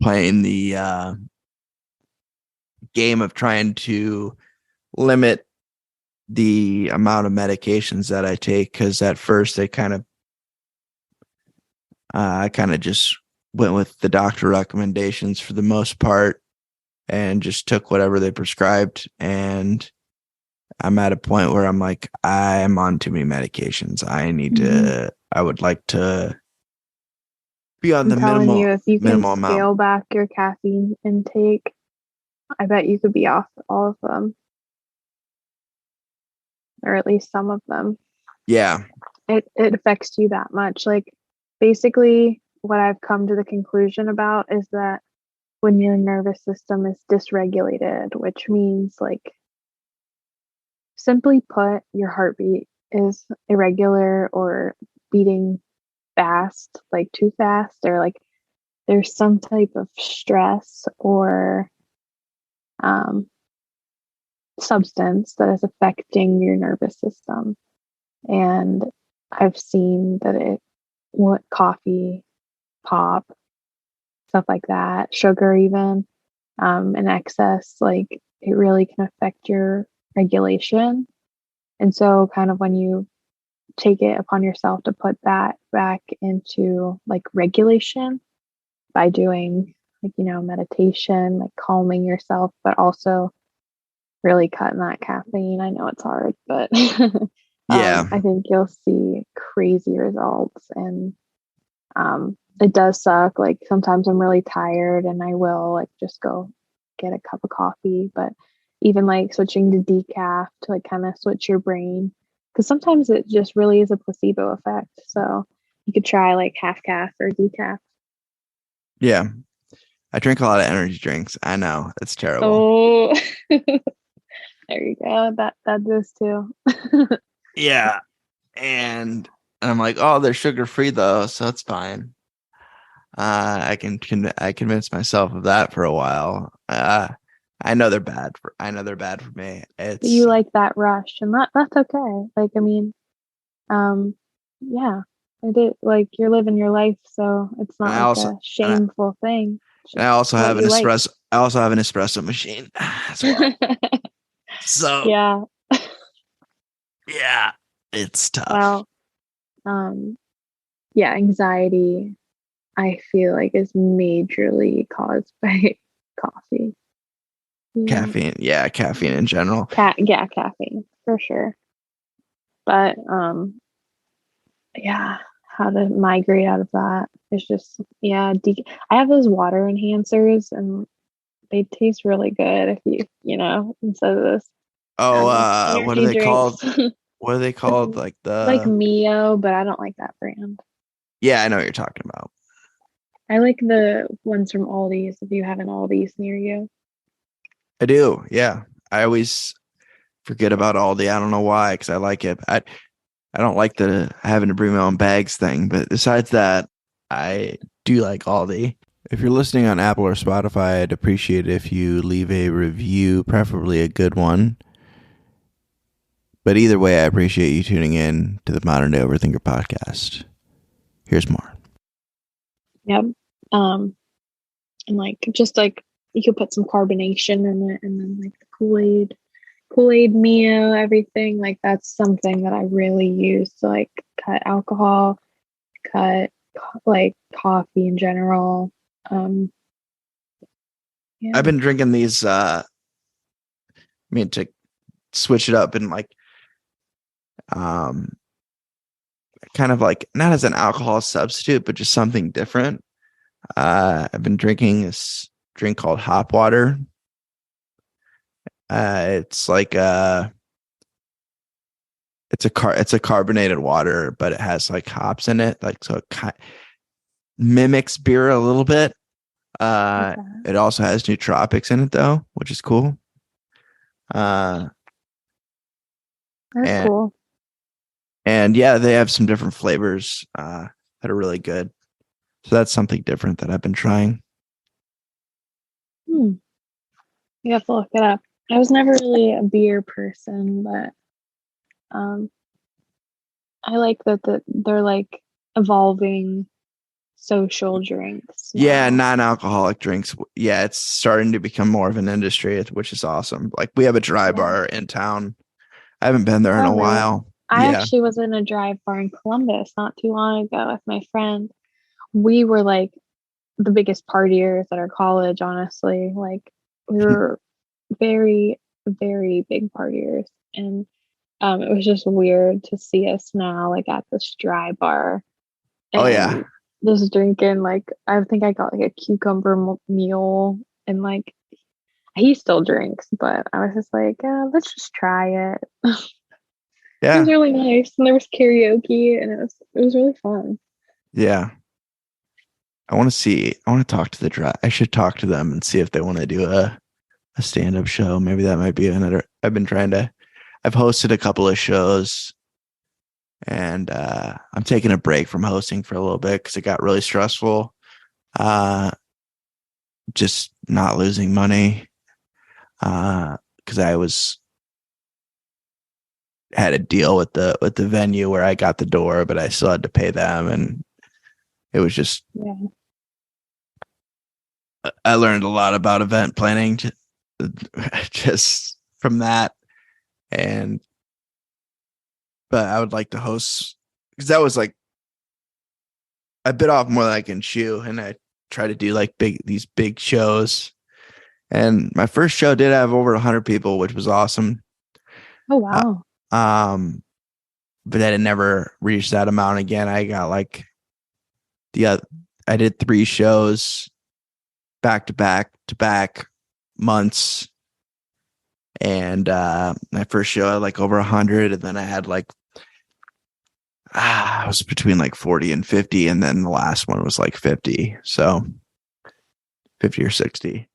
playing the game of trying to limit the amount of medications that I take because at first I kind of just went with the doctor recommendations for the most part and just took whatever they prescribed. And I'm at a point where I'm like, I'm on too many medications. Hmm. I would like to be on I'm the telling you, if you can minimal amount. scale back your caffeine intake, I bet you could be off all of them, or at least some of them. Yeah. It affects you that much. Like basically what I've come to the conclusion about is that when your nervous system is dysregulated, which means like simply put, your heartbeat is irregular or beating fast, like too fast, or like there's some type of stress or um, substance that is affecting your nervous system. And I've seen that what coffee, pop, stuff like that, sugar even, in excess, like it really can affect your regulation. And so kind of when you take it upon yourself to put that back into like regulation by doing like, meditation, like calming yourself, but also really cutting that caffeine. I know it's hard, but Yeah. I think you'll see crazy results. And it does suck. Like sometimes I'm really tired and I will like just go get a cup of coffee, but even like switching to decaf to like kind of switch your brain, because sometimes it just really is a placebo effect. So you could try like half calf or decaf. Yeah. I drink a lot of energy drinks. I know it's terrible. Oh, there you go. That does too. Yeah. And I'm like, oh, they're sugar free though, so it's fine. I convinced myself of that for a while. I know they're bad for me. You It's like that rush, and that's okay. Like I mean, um, yeah, I did. Like you're living your life, so it's and not I like also a and I, shameful thing. It's and I just also what have an you like. espresso. I also have an espresso machine as well. So Yeah. yeah, it's tough. Well, yeah, anxiety, I feel like is majorly caused by coffee. Yeah. Caffeine in general. Yeah, caffeine for sure. But yeah, how to migrate out of that is just I have those water enhancers and they taste really good if instead of this Oh, what are energy they drinks. called? What are they called? Like Like the Mio, but I don't like that brand. yeah, I know what you're talking about. I like the ones from Aldi's if you have an Aldi's near you. I do. Yeah, I always forget about Aldi. I don't know why, because I like it. I don't like the having to bring my own bags thing, but besides that, I do like Aldi. If you're listening on Apple or Spotify, I'd appreciate it if you leave a review, preferably a good one. But either way, I appreciate you tuning in to the Modern Day Overthinker podcast. Here's more. Yep. And like just like you could put some carbonation in it and then like the Kool-Aid Mio, everything. Like that's something that I really use to like cut alcohol, cut like coffee in general. Yeah. I've been drinking these to switch it up and like kind of like not as an alcohol substitute, but just something different. I've been drinking this drink called hop water. It's like it's a carbonated water, but it has like hops in it, like so it mimics beer a little bit. It also has nootropics in it though, which is cool. That's and cool. and yeah, they have some different flavors that are really good. So that's something different that I've been trying. You have to look it up. I was never really a beer person, but I like that they're like evolving social drinks now. Yeah, non-alcoholic drinks. Yeah, it's starting to become more of an industry, which is awesome. Like we have a dry bar in town. I haven't been there in a while. I Yeah. actually was in a dry bar in Columbus not too long ago with my friend. We were like the biggest partiers at our college, honestly. Like we were very, very big partiers. And it was just weird to see us now like at this dry bar. And Oh yeah. just drinking like I think I got like a cucumber mule and like he still drinks, but I was just like, let's just try it. It Yeah. was really nice, and there was karaoke, and it was really fun. Yeah. I want to talk to the dry. I should talk to them and see if they want to do a stand-up show. Maybe that might be another. I've I've hosted a couple of shows, and I'm taking a break from hosting for a little bit because it got really stressful. Just not losing money because I had a deal with the venue where I got the door, but I still had to pay them, and it was just. Yeah. I learned a lot about event planning just from that, but I would like to host because that was like I bit off more than I can chew, and I try to do like these big shows. And my first show did have over 100 people, which was awesome. Oh, wow. But I never reached that amount again. I got like I did 3 shows back to back months. And my first show had like over 100, and then I had like I was between like 40 and 50, and then the last one was like 50. So 50 or 60,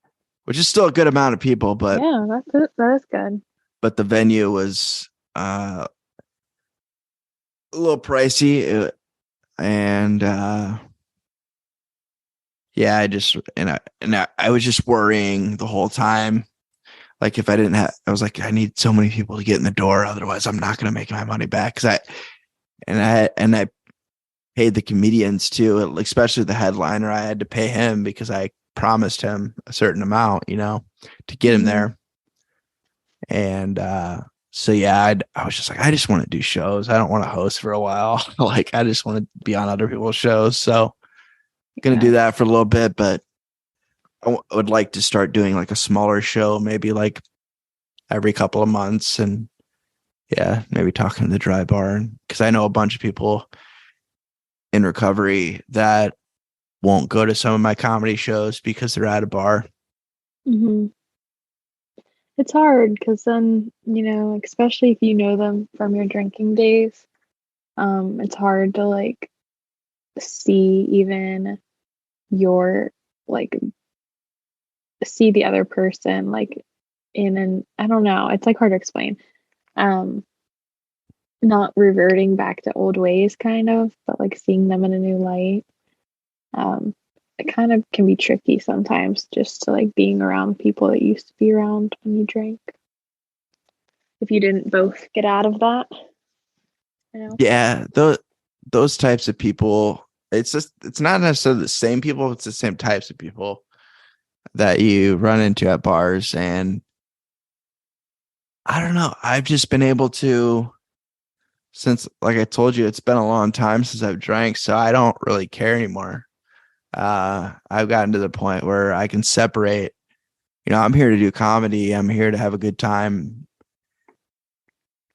which is still a good amount of people, but yeah, that is good. But the venue was a little pricey, and yeah, I was just worrying the whole time. Like if I didn't have, I was like, I need so many people to get in the door, otherwise I'm not going to make my money back. Because I paid the comedians too, especially the headliner. I had to pay him because I promised him a certain amount, to get him there. And so yeah, I was just like, I just want to do shows. I don't want to host for a while. Like I just want to be on other people's shows. So I'm gonna do that for a little bit, but I would like to start doing like a smaller show, maybe like every couple of months, and yeah, maybe talking to the Dry Barn, because I know a bunch of people in recovery that won't go to some of my comedy shows because they're at a bar. Mm-hmm. It's hard because then, especially if you know them from your drinking days, it's hard to like see even your like see the other person like I don't know, it's like hard to explain. Not reverting back to old ways kind of, but like seeing them in a new light. It kind of can be tricky sometimes just to like being around people that used to be around when you drank. If you didn't both get out of that, Yeah, those types of people, it's not necessarily the same people, it's the same types of people that you run into at bars. And I don't know, I've just been able to, since like I told you, it's been a long time since I've drank, so I don't really care anymore. I've gotten to the point where I can separate, I'm here to do comedy, I'm here to have a good time.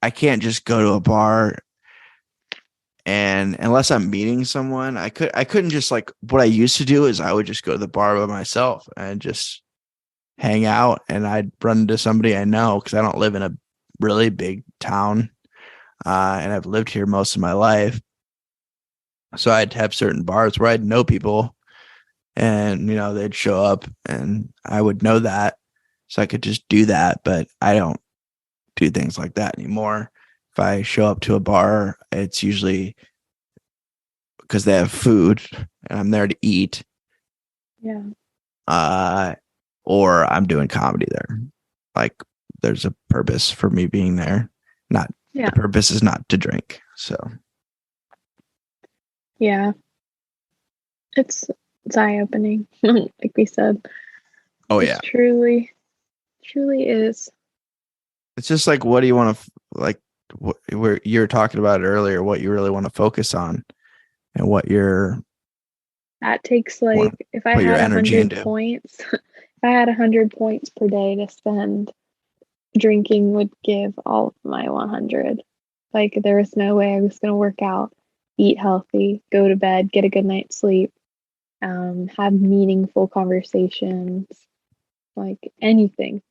I can't just go to a bar, and unless I'm meeting someone, I couldn't just, like, what I used to do is I would just go to the bar by myself and just hang out, and I'd run into somebody I know, because I don't live in a really big town, and I've lived here most of my life. So I'd have certain bars where I'd know people, and they'd show up and I would know that, so I could just do that. But I don't do things like that anymore. If I show up to a bar, it's usually because they have food and I'm there to eat. Yeah. Or I'm doing comedy there. Like there's a purpose for me being there. The purpose is not to drink. So yeah, it's eye-opening. Like we said. Oh yeah, truly is. it's just like, what do you want to like? Where you were talking about it earlier, what you really want to focus on, and what that takes like, if I had 100 points, if I had 100 points per day to spend, drinking would give all of my 100. Like there was no way I was going to work out, eat healthy, go to bed, get a good night's sleep, have meaningful conversations, like anything.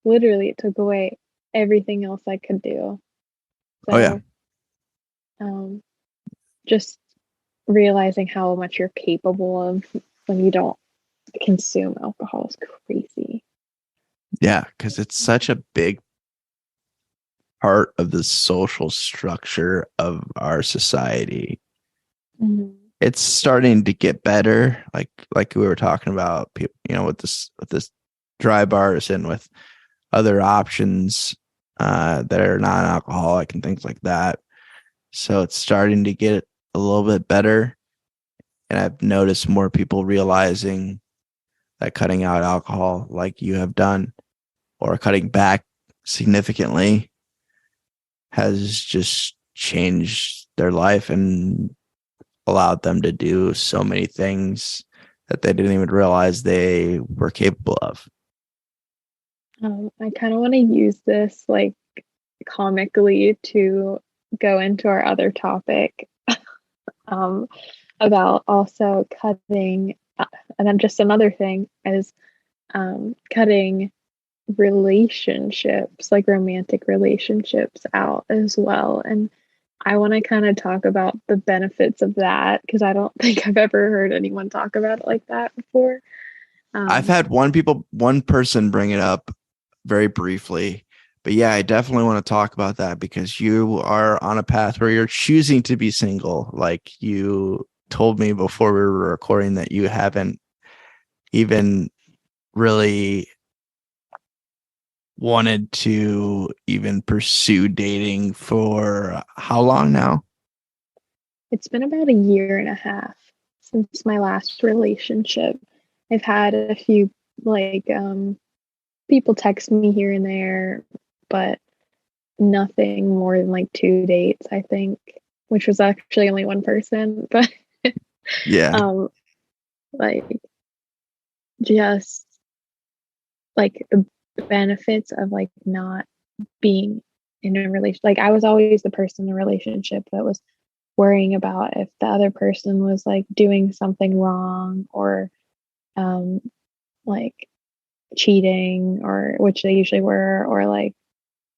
Literally, it took away everything else I could do. So, just realizing how much you're capable of when you don't consume alcohol is crazy. Yeah, because it's such a big part of the social structure of our society. Mhm. It's starting to get better, like we were talking about, people, with this dry bars and with other options that are non-alcoholic and things like that. So it's starting to get a little bit better, and I've noticed more people realizing that cutting out alcohol, like you have done, or cutting back significantly, has just changed their life and allowed them to do so many things that they didn't even realize they were capable of. I kind of want to use this like comically to go into our other topic um, about also cutting, and then just another thing is cutting relationships, like romantic relationships, out as well. And I want to kind of talk about the benefits of that because I don't think I've ever heard anyone talk about it like that before. I've Um, had one person bring it up very briefly, but yeah, I definitely want to talk about that because you are on a path where you're choosing to be single. Like you told me before we were recording that you haven't even really wanted to even pursue dating for how long now? it's been about a year and a half since my last relationship. I've had a few like people text me here and there, but nothing more than like 2 dates, I think, which was actually only one person. But Yeah. um, like just like the benefits of like not being in a relation. Like I was always the person in a relationship that was worrying about if the other person was like doing something wrong or um like cheating, or which they usually were, or like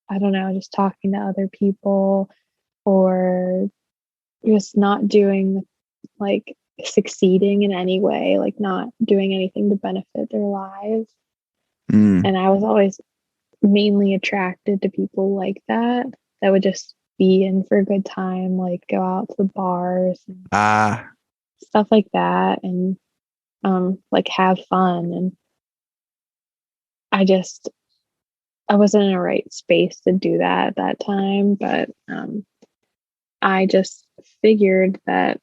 I don't know, just talking to other people, or just not doing like succeeding in any way, like not doing anything to benefit their lives. Mm. And I was always mainly attracted to people like that, that would just be in for a good time, like go out to the bars and Ah, stuff like that, and like have fun. And I just I wasn't in a right space to do that at that time, but I just figured that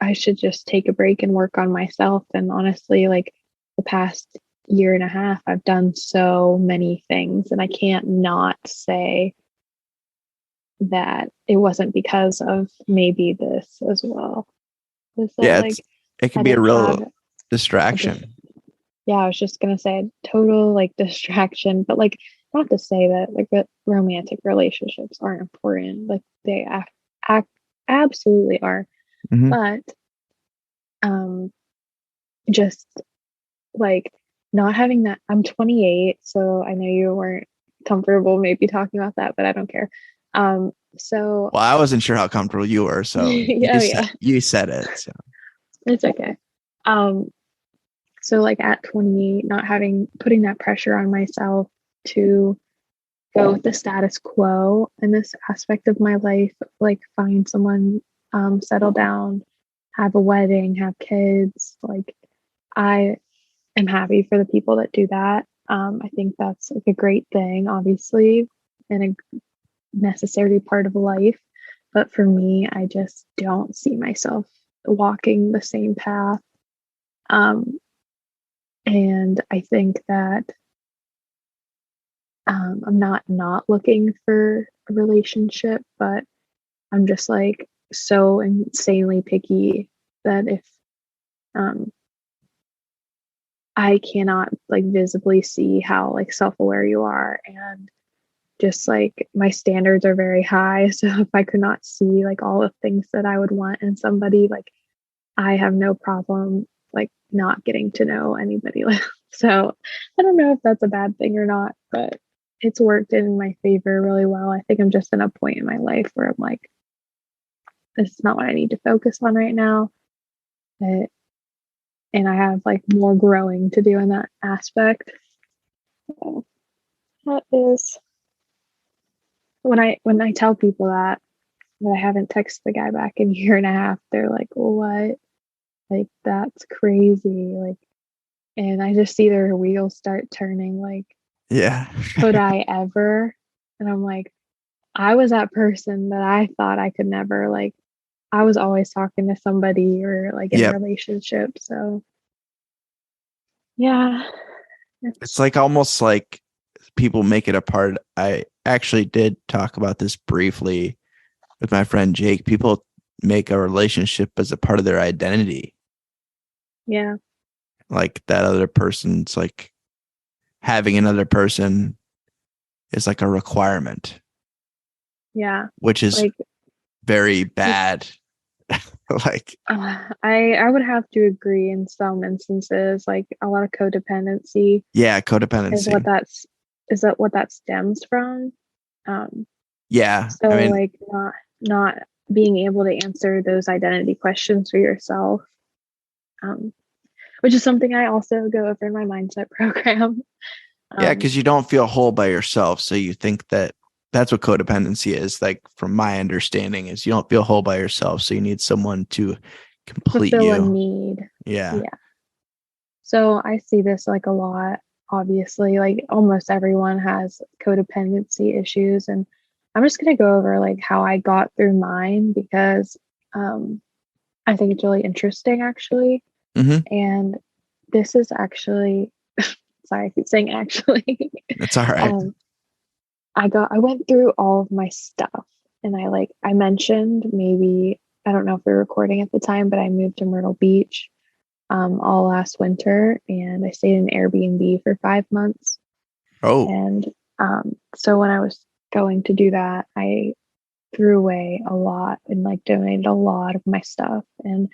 I should just take a break and work on myself. And honestly, like the past year and a half, I've done so many things, and I can't not say that it wasn't because of maybe this as well. Is that yeah, like it I can be a didn't real have a distraction. yeah, I was just gonna say total like distraction, but like not to say that like romantic relationships aren't important. Like they act absolutely are, Hmm. but um, just like not having that. I'm 28, so I know you weren't comfortable maybe talking about that, but I don't care. So Well, I wasn't sure how comfortable you were, so yeah, yeah, you said it. So. it's okay. Um, so like at 28, not having putting that pressure on myself to go with the status quo in this aspect of my life, like find someone, settle down, have a wedding, have kids. Like I am happy for the people that do that. I think that's like a great thing, obviously, and a necessary part of life. But for me, I just don't see myself walking the same path. Um, and I think that I'm not looking for a relationship, but I'm just like so insanely picky that if um, I cannot like visibly see how like self-aware you are, and just like my standards are very high. So if I could not see like all the things that I would want in somebody, like I have no problem like not getting to know anybody. So I don't know if that's a bad thing or not, but it's worked in my favor really well. I think I'm just in a point in my life where I'm like, this is not what I need to focus on right now. But, and I have like more growing to do in that aspect. So that is when I tell people that I haven't texted the guy back in a year and a half, they're like, "What? Like that's crazy!" Like, and I just see their wheels start turning. Like, Yeah. could I ever? And I'm like, I was that person that I thought I could never. Like, I was always talking to somebody or like in a Yep. relationship. So yeah, It's like almost like people make it a part. I actually did talk about this briefly with my friend Jake. People make a relationship as a part of their identity. yeah, Like that other person's like having another person is like a requirement, yeah. which is Like, very bad. Like, I would have to agree in some instances. Like a lot of codependency yeah, is codependency. what that stems from. Um, Yeah. so I mean, like not being able to answer those identity questions for yourself, um, which is something I also go over in my mindset program. yeah, Um, because you don't feel whole by yourself. So you think that that's what codependency is. Like, from my understanding, is you don't feel whole by yourself. So you need someone to complete fulfill a you. need. Yeah. Yeah. So I see this like a lot. Obviously, like almost everyone has codependency issues, and I'm just gonna go over like how I got through mine because um, I think it's really interesting actually. Mm-hmm. And this is actually, sorry, I keep saying actually. That's all right. um, I went through all of my stuff, and I mentioned, maybe I don't know if we were recording at the time, but I moved to Myrtle Beach all last winter, and I stayed in an Airbnb for 5 months. Oh, And so when I was going to do that, I threw away a lot and like donated a lot of my stuff and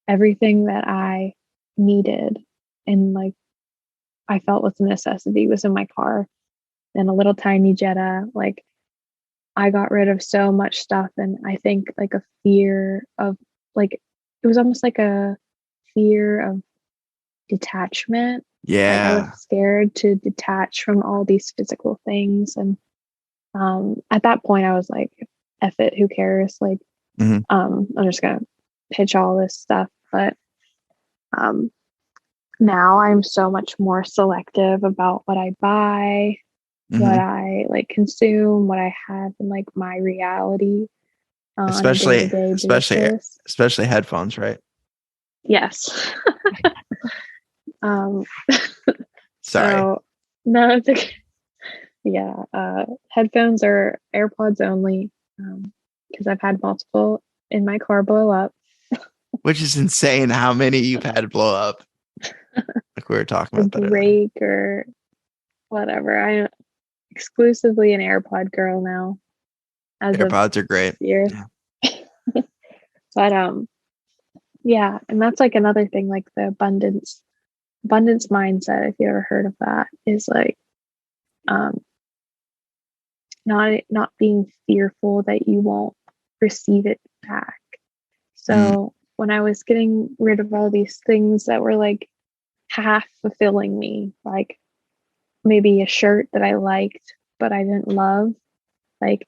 everything that I needed and like I felt was a necessity was in my car and a little tiny Jetta. Like I got rid of so much stuff, and I think like a fear of like it was almost like a fear of detachment. Like I was yeah. scared to detach from all these physical things. And at that point I was like, F it, who cares? Like, Mm-hmm. I'm just gonna pitch all this stuff. But um now I'm so much more selective about what I buy, what Mm-hmm. I like consume, what I have in like my reality on a Especially, day-to-day especially, basis. especially headphones, right? Yes. um Sorry. so no, it's okay. Yeah, headphones or AirPods only, because I've had multiple in my car blow up. Which is insane how many you've had to blow up. Like we were talking Or about that earlier. break or whatever. I'm exclusively an AirPod girl now as of AirPods are this great. year. Yeah. But yeah, and that's like another thing, like the abundance mindset, if you ever heard of that, is like um not being fearful that you won't receive it back. Mm, So when I was getting rid of all these things that were like half fulfilling me, like maybe a shirt that I liked but I didn't love, like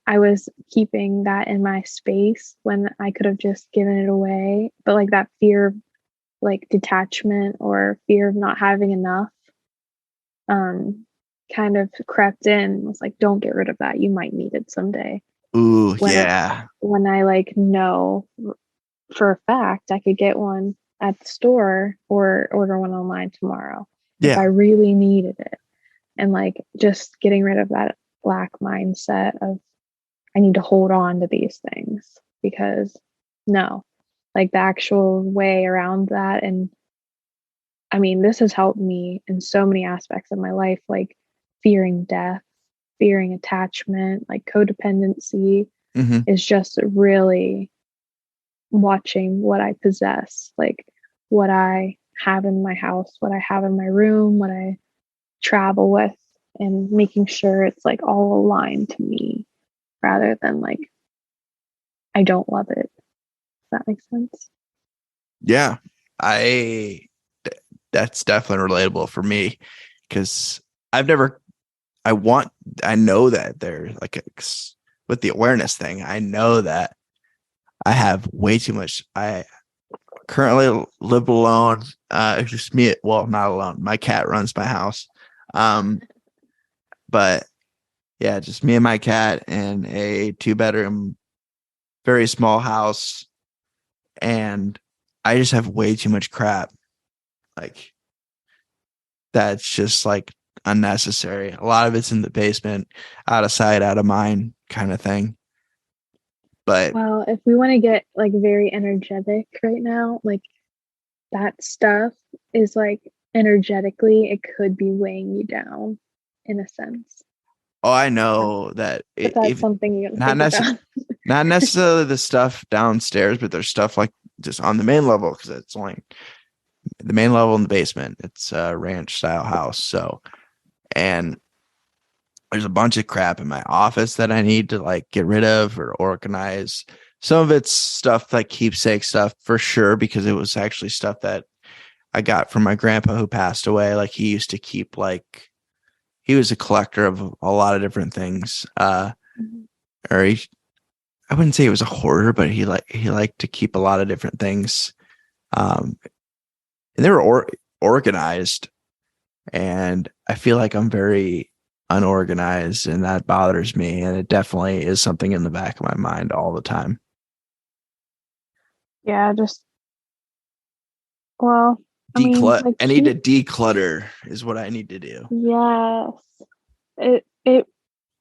I was keeping that in my space when I could have just given it away. But like that fear of like detachment or fear of not having enough um kind of crept in, was like, don't get rid of that, you might need it someday. ooh, when I yeah. when I like know for a fact I could get one at the store or order one online tomorrow if I Yeah. really needed it. And like just getting rid of that lack mindset of I need to hold on to these things, because no, like the actual way around that. And I mean, this has helped me in so many aspects of my life, like fearing death, fearing attachment, like codependency Mm-hmm. is just really watching what I possess, like what I have in my house, what I have in my room, what I travel with, and making sure it's like all aligned to me rather than like I don't love it. Does that make sense? Yeah. I, that's definitely relatable for me because I've never, I know that they're like with the awareness thing. I know that I have way too much. I currently live alone. It's just me. Well, not alone. My cat runs my house. But yeah, just me and my cat in a 2-bedroom, very small house. And I just have way too much crap. Like, that's just like unnecessary. A lot of it's in the basement, out of sight, out of mind kind of thing. But Well, if we want to get like very energetic right now, like that stuff is like energetically, it could be weighing you down in a sense. I know that But that's if something you gotta not think about. not necessarily the stuff downstairs, but there's stuff like just on the main level because it's only the main level in the basement. It's a ranch style house. So, and there's a bunch of crap in my office that I need to like get rid of or organize. Some of it's stuff like keepsake stuff for sure, because it was actually stuff that I got from my grandpa who passed away. Like he used to keep he was a collector of a lot of different things. Or I wouldn't say he was a hoarder, but he liked to keep a lot of different things. And they were organized, and I feel like I'm very unorganized, and that bothers me. And it definitely is something in the back of my mind all the time. Yeah, well, I mean, like I need to declutter is what I need to do. yes, it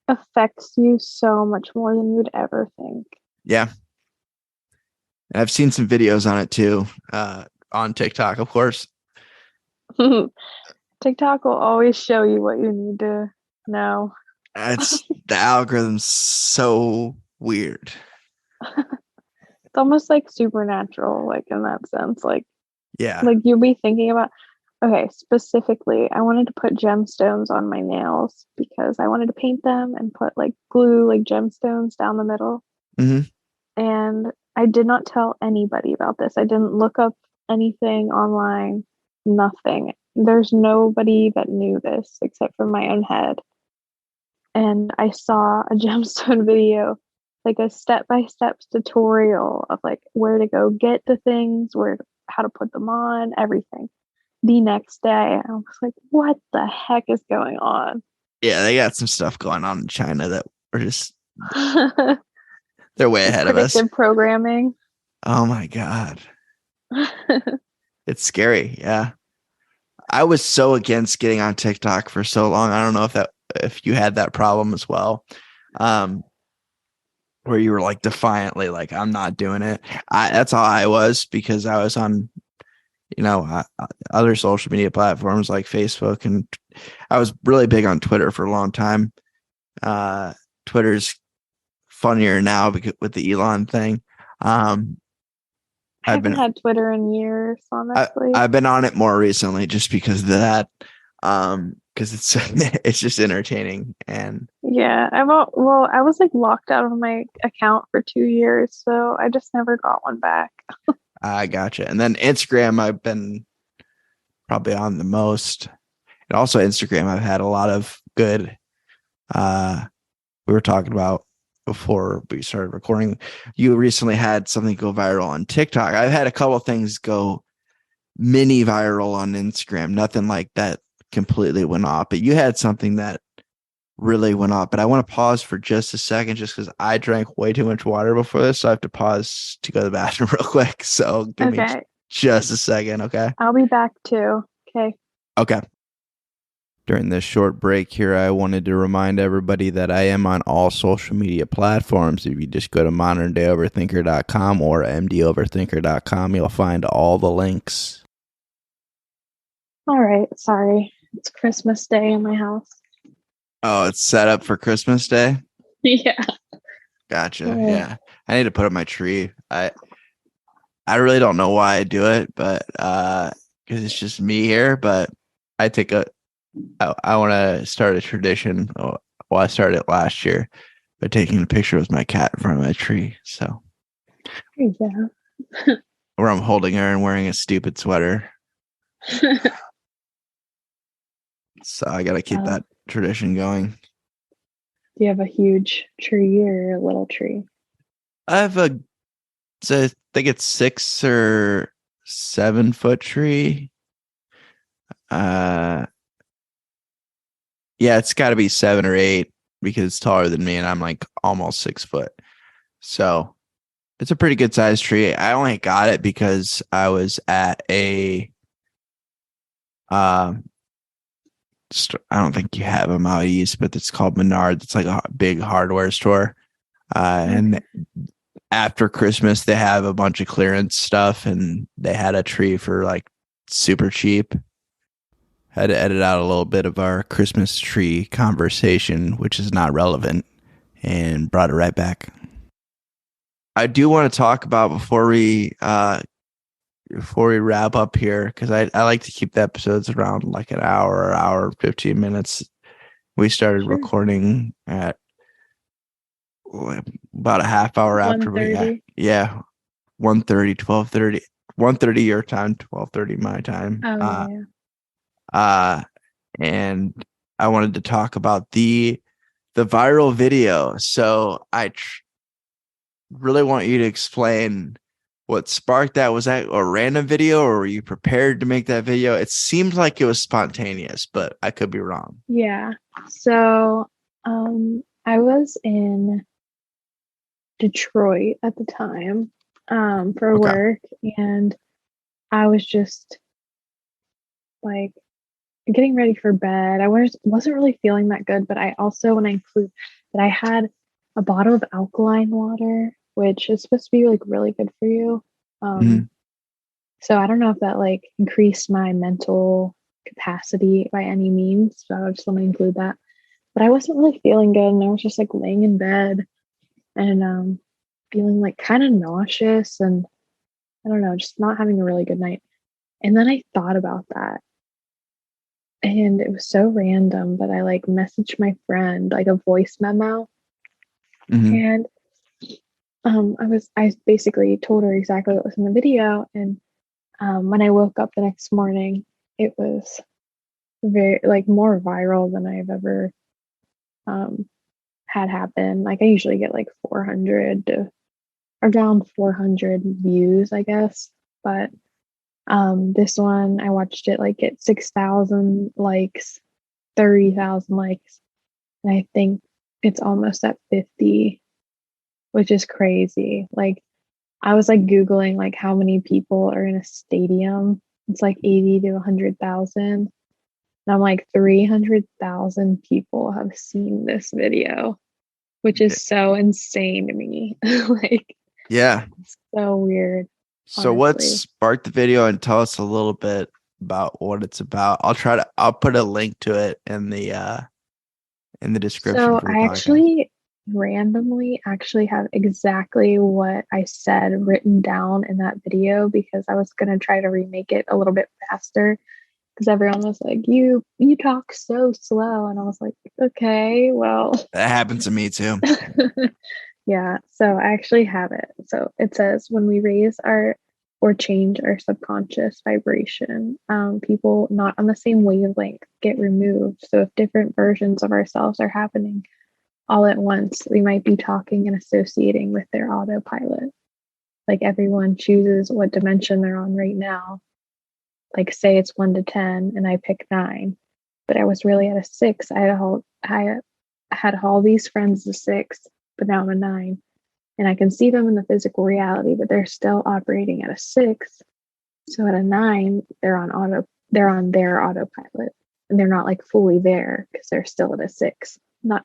affects you so much more than you would ever think. Yeah. And I've seen some videos on it too, on TikTok, of course. TikTok will always show you what you need to know. It's the algorithm's so weird. It's almost like supernatural, like in that sense. Yeah. Like you'll be thinking about, okay, specifically, I wanted to put gemstones on my nails because I wanted to paint them and put like glue, like gemstones down the middle. Mm-hmm. And I did not tell anybody about this. I didn't look up anything online, nothing. There's nobody that knew this except for my own head. And I saw a gemstone video, like a step-by-step tutorial of like where to go get the things, how to put them on, everything. The next day, I was like, what the heck is going on? Yeah, they got some stuff going on in China that we're just they're way ahead of us. Predictive programming. Oh my God. It's scary. Yeah. I was so against getting on TikTok for so long. I don't know if you had that problem as well. Where you were like defiantly like, I'm not doing it. That's how I was, because I was on, other social media platforms like Facebook, and I was really big on Twitter for a long time. Twitter's funnier now because with the Elon thing. I haven't had Twitter in years, honestly. I've been on it more recently just because of that. Because it's just entertaining. And yeah, I was like locked out of my account for 2 years, so I just never got one back. I gotcha. And then Instagram, I've been probably on the most. And also Instagram, I've had a lot of good. We were talking about before we started recording. You recently had something go viral on TikTok. I've had a couple of things go mini viral on Instagram. Nothing like that completely went off, but you had something that really went off. But I want to pause for just a second, just because I drank way too much water before this, so I have to pause to go to the bathroom real quick. So give me just a second, okay? I'll be back too. Okay. During this short break here, I wanted to remind everybody that I am on all social media platforms. If you just go to moderndayoverthinker.com or mdoverthinker.com, you'll find all the links. All right. Sorry. It's Christmas Day in my house. Oh, it's set up for Christmas Day? Yeah. Gotcha. Yeah. I need to put up my tree. I really don't know why I do it, but because it's just me here, but I want to start a tradition. Well, I started it last year by taking a picture with my cat in front of my tree. So, yeah. Where I'm holding her and wearing a stupid sweater. So I got to keep that tradition going. Do you have a huge tree or a little tree? I have I think it's 6 or 7 foot tree. Yeah, it's got to be 7 or 8 because it's taller than me and I'm like almost 6 foot. So it's a pretty good sized tree. I only got it because I was at a um I don't think you have them out east, but it's called Menards. It's like a big hardware store. And after Christmas, they have a bunch of clearance stuff, and they had a tree for like super cheap. Had to edit out a little bit of our Christmas tree conversation, which is not relevant, and brought it right back. I do want to talk about before we wrap up here, because I like to keep the episodes around like an hour 15 minutes. We started recording at about a half hour after we got 1:30, 12:30, 1:30 your time, 12:30 my time. And I wanted to talk about the viral video. So I really want you to explain what sparked that. Was that a random video, or were you prepared to make that video? It seems like it was spontaneous, but I could be wrong. Yeah. So I was in Detroit at the time for work, and I was just like getting ready for bed. I wasn't really feeling that good, but I also want to include that I had a bottle of alkaline water, which is supposed to be like really good for you. So I don't know if that like increased my mental capacity by any means. So I just want to include that. But I wasn't really feeling good, and I was just like laying in bed and feeling like kind of nauseous, and I don't know, just not having a really good night. And then I thought about that, and it was so random, but I like messaged my friend like a voice memo, and I basically told her exactly what was in the video. And when I woke up the next morning, it was very like more viral than I've ever had happen. Like I usually get like 400 to around 400 views, I guess. But this one, I watched it like get 6,000 likes, 30,000 likes, and I think it's almost at 50, which is crazy. Like I was like Googling like how many people are in a stadium. It's like 80 to 100,000. And I'm like 300,000 people have seen this video, which is so insane to me. Like, yeah, it's so weird. So what sparked the video, and tell us a little bit about what it's about. I'll put a link to it in the description. So for the I podcast. actually randomly have exactly what I said written down in that video, because I was going to try to remake it a little bit faster, because everyone was like, you talk so slow, and I was like, okay, well, that happens to me too. Yeah, so I actually have it. So it says, when we raise our or change our subconscious vibration, people not on the same wavelength get removed. So if different versions of ourselves are happening all at once, we might be talking and associating with their autopilot. Like everyone chooses what dimension they're on right now. Like say it's 1 to 10 and I pick 9, but I was really at a 6. I had all these friends a 6, but now I'm a 9. And I can see them in the physical reality, but they're still operating at a 6. So at a 9, they're on their autopilot, and they're not like fully there because they're still at a 6. Not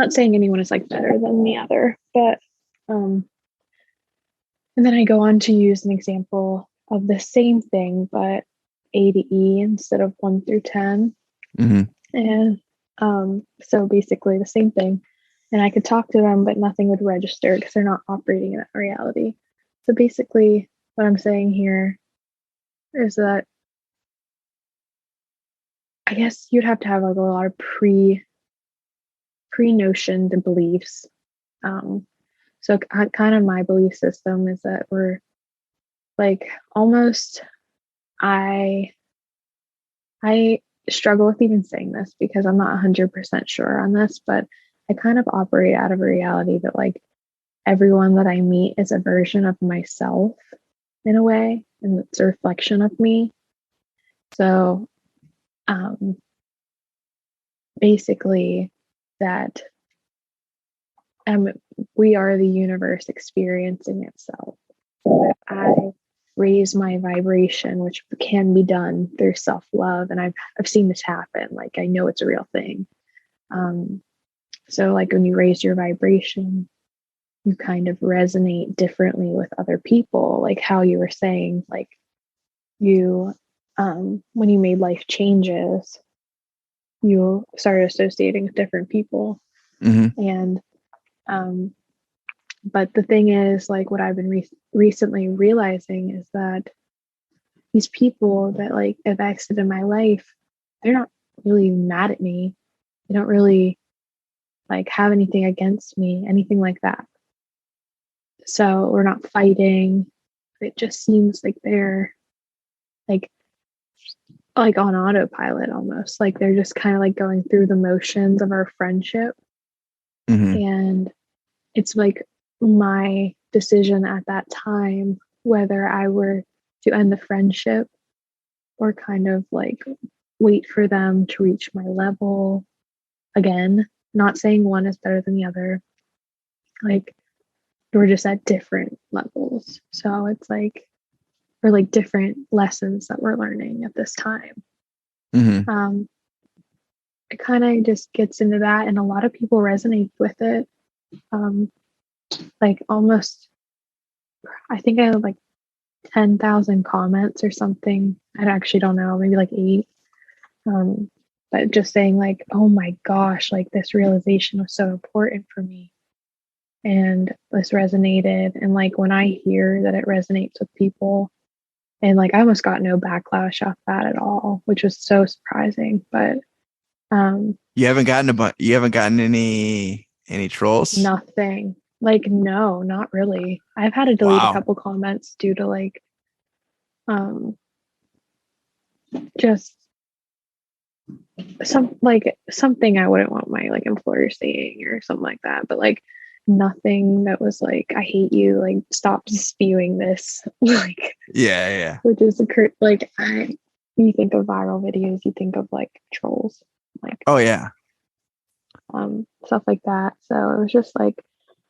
saying anyone is like better than the other, but and then I go on to use an example of the same thing, but A to E instead of 1 through 10. And so basically the same thing. And I could talk to them, but nothing would register because they're not operating in that reality. So basically, what I'm saying here is that I guess you'd have to have like a lot of pre-notioned beliefs. So kind of my belief system is that we're like almost I struggle with even saying this because I'm not 100% sure on this, but I kind of operate out of a reality that like everyone that I meet is a version of myself in a way, and it's a reflection of me. So basically that we are the universe experiencing itself. So if I raise my vibration, which can be done through self-love, and I've seen this happen, like I know it's a real thing. So like when you raise your vibration, you kind of resonate differently with other people, like how you were saying, like you when you made life changes, you started associating with different people. And but the thing is, like what I've been recently realizing is that these people that like have exited my life, they're not really mad at me. They don't really like have anything against me, anything like that. So we're not fighting. It just seems like they're like on autopilot almost. Like they're just kind of like going through the motions of our friendship. And it's like my decision at that time whether I were to end the friendship or kind of like wait for them to reach my level again. Not saying one is better than the other. Like we're just at different levels. So it's like we're like different lessons that we're learning at this time. It kind of just gets into that, and a lot of people resonate with it. Like almost, I think I have like 10,000 comments or something. I actually don't know, maybe like 8. But just saying like, oh my gosh, like this realization was so important for me. And this resonated. And like when I hear that it resonates with people, and like I almost got no backlash off that at all, which was so surprising. But you haven't gotten any trolls? Nothing. Like no, not really. I've had to delete a couple comments due to like just something I wouldn't want my like employer saying or something like that. But like nothing that was like, I hate you, like stop spewing this. Like yeah. Which is like you think of viral videos, you think of like trolls. Like oh yeah. Stuff like that. So it was just like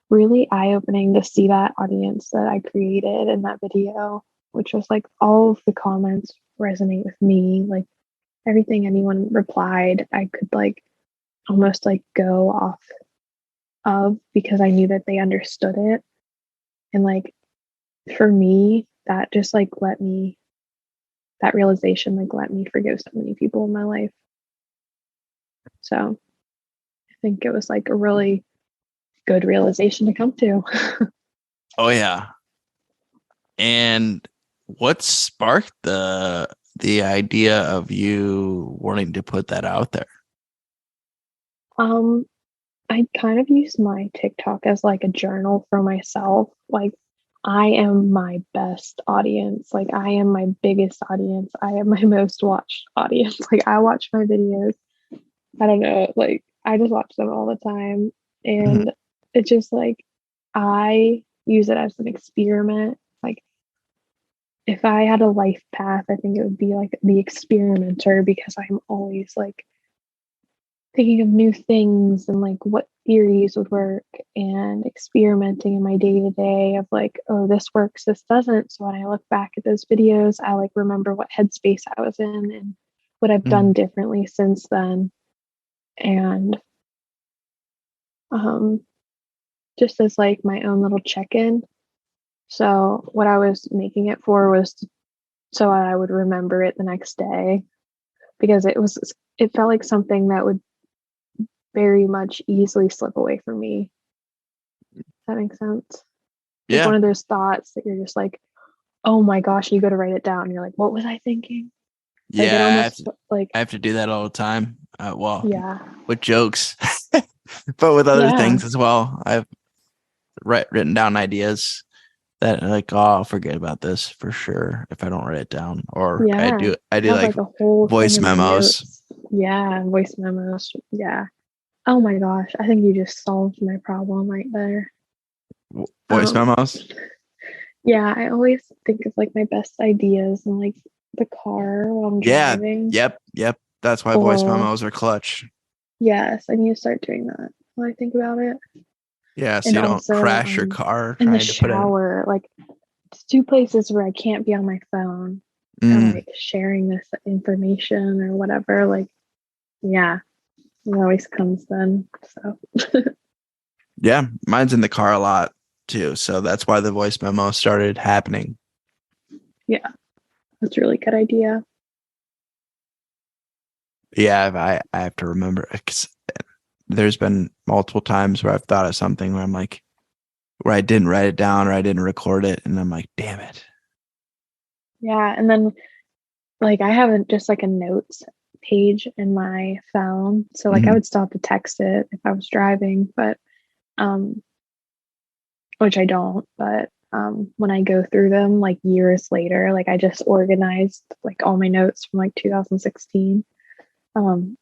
really eye-opening to see that audience that I created in that video, which was like all of the comments resonate with me. Like everything anyone replied, I could like almost like go off of because I knew that they understood it. And like for me, that just like that realization like let me forgive so many people in my life. So I think it was like a really good realization to come to. Oh yeah. And what sparked the idea of you wanting to put that out there? I kind of use my TikTok as like a journal for myself. Like I am my best audience. Like I am my biggest audience. I am my most watched audience. Like I watch my videos. I don't know, like I just watch them all the time. And it's just like I use it as an experiment. Like if I had a life path, I think it would be like the experimenter, because I'm always like thinking of new things and like what theories would work and experimenting in my day-to-day of like, oh, this works, this doesn't. So when I look back at those videos, I like remember what headspace I was in and what I've done differently since then. And just as like my own little check-in. So what I was making it for was so I would remember it the next day, because it felt like something that would very much easily slip away from me. Does that make sense? Yeah. It's one of those thoughts that you're just like, oh my gosh, you got to write it down. You're like, what was I thinking? Yeah, I have to do that all the time. Yeah, with jokes, but with other things as well. I've written down ideas that like, oh, I'll forget about this for sure if I don't write it down. Or I do like a whole voice thing of memos. notes. Yeah, voice memos. Yeah. Oh my gosh, I think you just solved my problem right there. Voice Um, memos. yeah, I always think of like my best ideas in like the car while I'm Yeah. driving. Yep. That's why voice Or memos are clutch. yes, I need to start doing that when I think about it. Yeah, so And you don't also, crash your car in the trying to put in. shower, like it's two places where I can't be on my phone and Mm, like sharing this information or whatever. Like, yeah, it always comes then. So yeah, mine's in the car a lot too. So that's why the voice memo started happening. yeah, that's a really good idea. Yeah, I have to remember because there's been multiple times where I've thought of something where I'm like, where I didn't write it down or I didn't record it. And I'm like, damn it. Yeah, and then like I have just like a notes page in my phone. So like I Mhm. would still have to text it if I was driving, but um which I don't, but when I go through them like years later, like I just organized like all my notes from like 2016. Um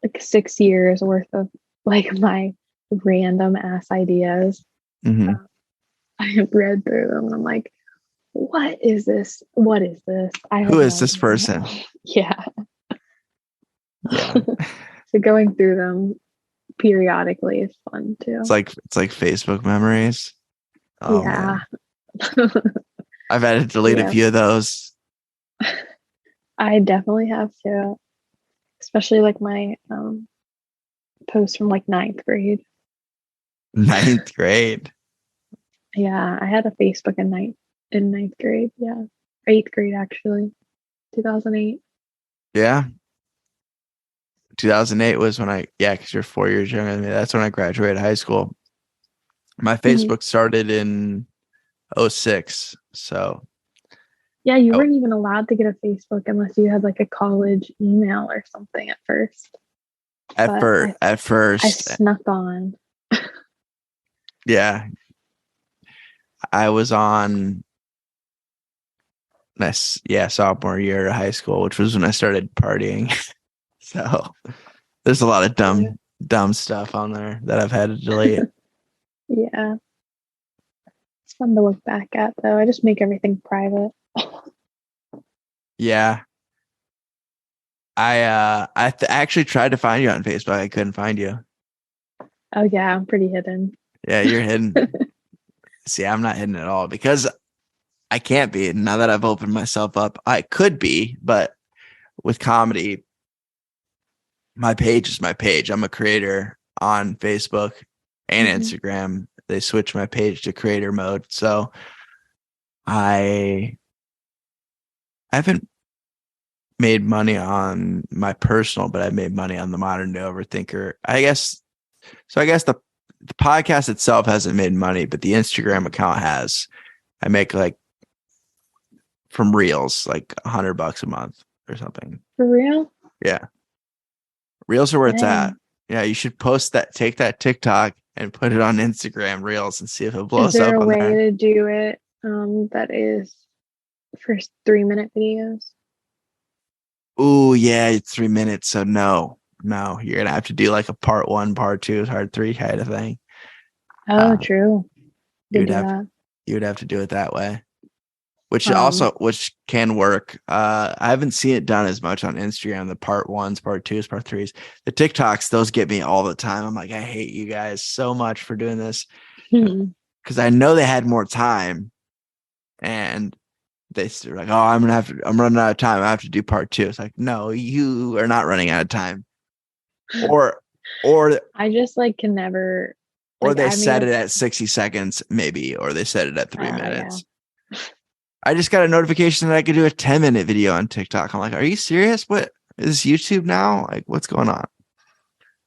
like 6 years worth of like my random ass ideas. Mhm. Uh, I have read through them and I'm like, what is this? What is this? I Who have is no this idea. person? Yeah. Yeah. So going through them periodically is fun too. It's like Facebook memories. Oh Yeah. man. I've had to delete a Yeah. few of those. I definitely have to, especially like my posts from like ninth grade. Ninth grade. Yeah, I had a Facebook in ninth grade. Yeah. Eighth grade actually. 2008. Yeah. 2008 was when because you're 4 years younger than me. That's when I graduated high school. My Mhm. Facebook started in '06. So Yeah, you oh, weren't even allowed to get a Facebook unless you had like a college email or something at first. But at I first, snuck on. yeah, I was on this, sophomore year of high school, which was when I started partying. So there's a lot of Yeah. dumb stuff on there that I've had to delete. Yeah. It's fun to look back at though. I just make everything private. Yeah. Actually tried to find you on Facebook. I couldn't find you. Oh yeah, I'm pretty hidden. Yeah, you're hidden. See, I'm not hidden at all because I can't be. Now that I've opened myself up, I could be, but with comedy, my page is my page. I'm a creator on Facebook and Mhm. Instagram. They switched my page to creator mode. So I haven't made money on my personal, but I made money on the Modern Day Overthinker. I guess so. I guess the podcast itself hasn't made money, but the Instagram account has. I make like from Reels, like $100 a month or something. For real? Yeah. Reels are where it's at. Dang. Yeah, you should take that TikTok and put it on Instagram Reels and see if it Is blows there up a on way there. to do it that is for 3 minute videos? Ooh, yeah, it's 3 minutes. So no, you're gonna have to do like a part one, part two, part three kind of thing. Oh, Uh, true. you Could would do have that. you would have to do it that way, Um, which can work. I haven't seen it done as much on Instagram. The part ones, part twos, part threes, the TikToks, those get me all the time. I'm like, I hate you guys so much for doing this because I know they had more time and they're like, oh, I'm running out of time. I have to do part two. It's like, no, you are not running out of time. Or, or, I just like can never or like they I made set a it at 60 seconds, maybe, or they set it at three yeah. minutes. I just got a notification that I could do a 10-minute video on TikTok. I'm like, are you serious? What is this YouTube now? Like, what's going on?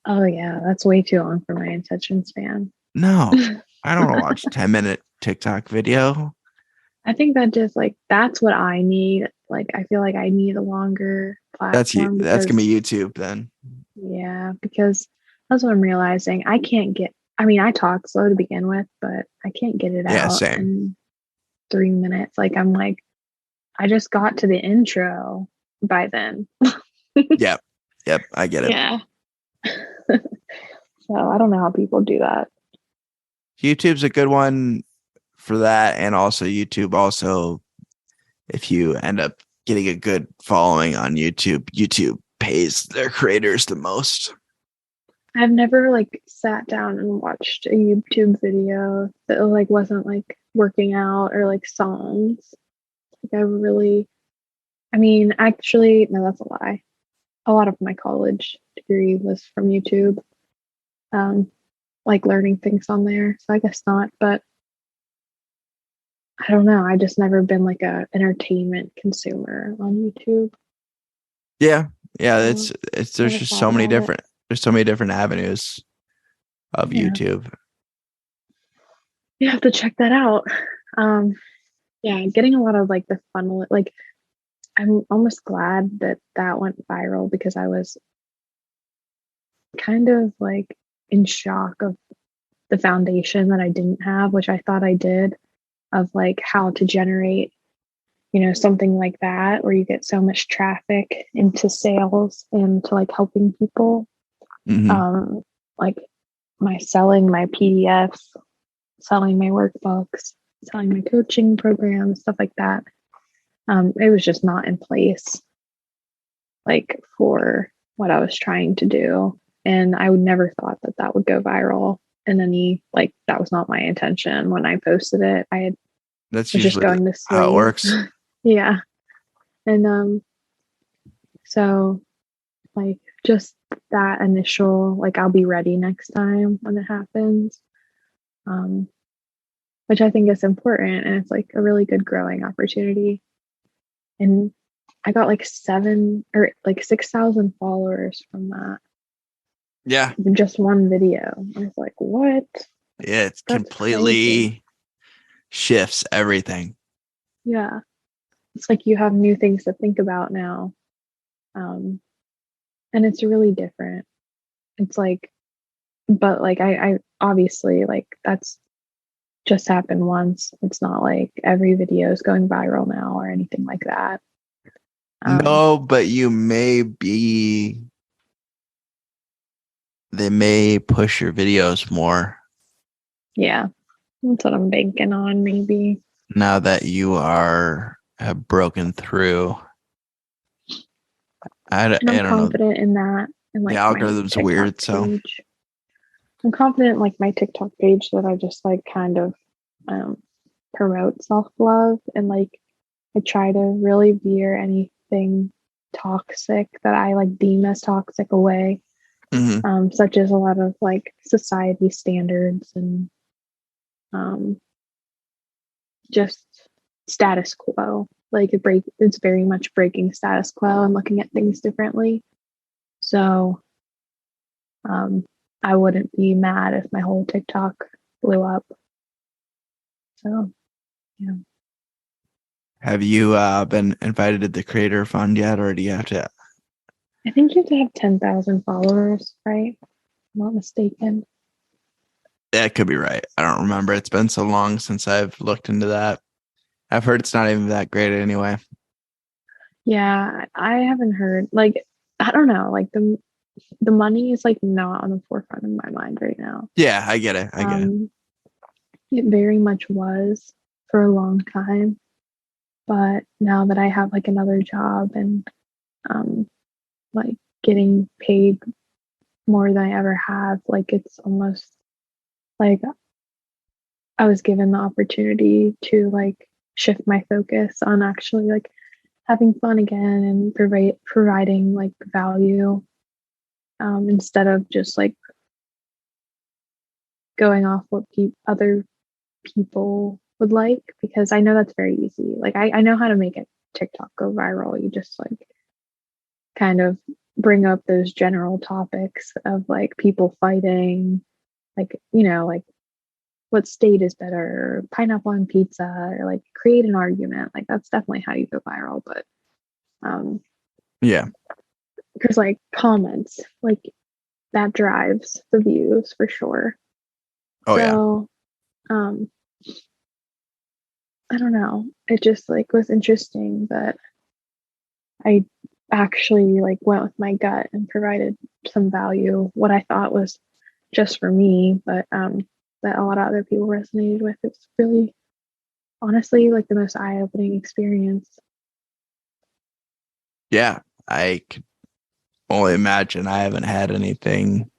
Oh yeah, that's way too long for my attention span. No, I don't want to watch 10-minute TikTok video. I think that just like that's what I need. Like I feel like I need a longer That's you. platform That's gonna because be YouTube then. yeah, because that's what I'm realizing. I can't get I mean, I talk slow to begin with, but I can't get it Yeah, out same. in 3 minutes. Like I'm like, I just got to the intro by then. Yeah. Yep, I get it. Yeah. So I don't know how people do that. YouTube's a good one for that, and also YouTube. If you end up getting a good following on YouTube, YouTube pays their creators the most. I've never like sat down and watched a YouTube video that like wasn't like working out or like songs. Like I mean, actually, no, that's a lie. A lot of my college degree was from YouTube, um, like learning things on there. So I guess not, but I don't know. I just never been like a entertainment consumer on YouTube. Yeah, yeah. So It's there's never just thought about it. there's so many different avenues of Yeah, YouTube. you have to check that out. Um, yeah, getting a lot of like the fun, like I'm almost glad that that went viral because I was kind of like in shock of the foundation that I didn't have, which I thought I did, of like how to generate, something like that where you get so much traffic into sales and to like helping people. Hmm. Like my selling my PDFs, selling my workbooks, selling my coaching programs, stuff like that. It was just not in place like for what I was trying to do. And I would never thought that that would go viral in any, like, that was not my intention when I posted it. That's Was just usually going to how it sleep. works. Yeah. And so like just that initial, like, I'll be ready next time when it happens. Um, which I think is important and it's like a really good growing opportunity. And I got like 6,000 followers from that. Yeah, Just one video. I was like, what? yeah. It That's crazy. completely shifts everything. Yeah. It's like you have new things to think about now. Um, and it's really different. It's like, but like, I obviously, like, that's just happened once. It's not like every video is going viral now or anything like that. Um, No, but they may push your videos more yeah, that's what I'm banking on, maybe. now that you have broken through. And I'm I don't know. confident in that and The like my algorithm's TikTok weird, so page. I'm confident in, like, my TikTok page that I just like kind of promote self-love and like I try to really veer anything toxic that I like deem as toxic away. mhm. Such as a lot of like society standards and um just status quo. Like it's very much breaking status quo and looking at things differently. So um I wouldn't be mad if my whole TikTok blew up. So yeah. Have you been invited to the Creator Fund yet, or do you have to? I think you have to have 10,000 followers, right? If I'm not mistaken. That could be right. I don't remember. It's been so long since I've looked into that. I've heard it's not even that great anyway. Yeah, I haven't heard, like, I don't know, like the money is like not on the forefront of my mind right now. Yeah, I get it. I get it. Um, it very much was for a long time, but now that I have like another job and um like getting paid more than I ever have, like it's almost like I was given the opportunity to like shift my focus on actually like having fun again and providing like value, instead of just like going off what other people would like, because I know that's very easy. Like I know how to make a TikTok go viral. You just like kind of bring up those general topics of like people fighting, like, like what state is better, pineapple on pizza, or like create an argument. Like that's definitely how you go viral. But um Yeah. there's like comments, like that drives the views for sure. Oh yeah. So um I don't know. It just like was interesting that I actually like went with my gut and provided some value, what I thought was just for me, but that a lot of other people resonated with. It's really honestly like the most eye-opening experience. Yeah, I could only imagine. I haven't had anything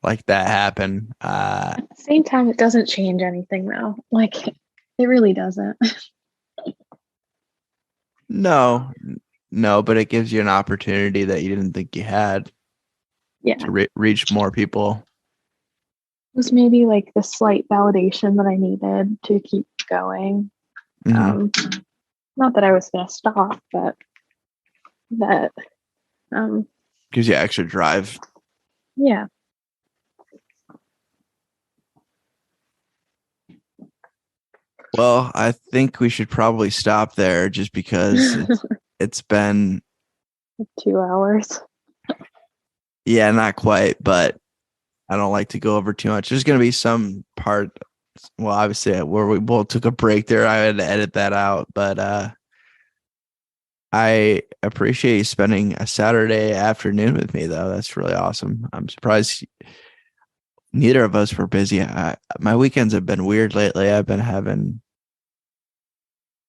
like that happen. At the same time, it doesn't change anything though. Like it really doesn't. No, no, but it gives you an opportunity that you didn't think you had Yeah. to reach more people. It was maybe like the slight validation that I needed to keep going. Mm-hmm. Not that I was going to stop, but that, Gives you extra drive. yeah. Well, I think we should probably stop there just because it's been 2 hours. yeah, not quite, but I don't like to go over too much. There's going to be some part, well, obviously where we both took a break there. I had to edit that out, but I appreciate you spending a Saturday afternoon with me, though. That's really awesome. I'm surprised neither of us were busy. My weekends have been weird lately. I've been having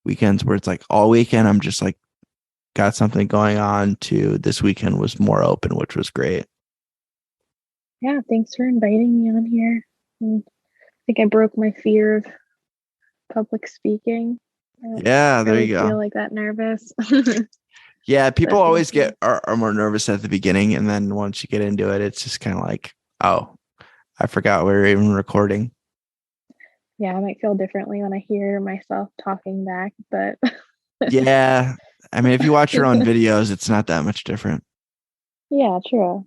weekends where it's like all weekend I'm just like got something going on, to this weekend was more open, which was great. Yeah. Thanks for inviting me on here. I think I broke my fear of public speaking. I don't Yeah, there really you feel go. like that nervous. Yeah, So people thank always you. are more nervous at the beginning, and then once you get into it, it's just kind of like, oh, I forgot we were even recording. Yeah, I might feel differently when I hear myself talking back, but Yeah, I mean, if you watch your own videos, it's not that much different. yeah, true.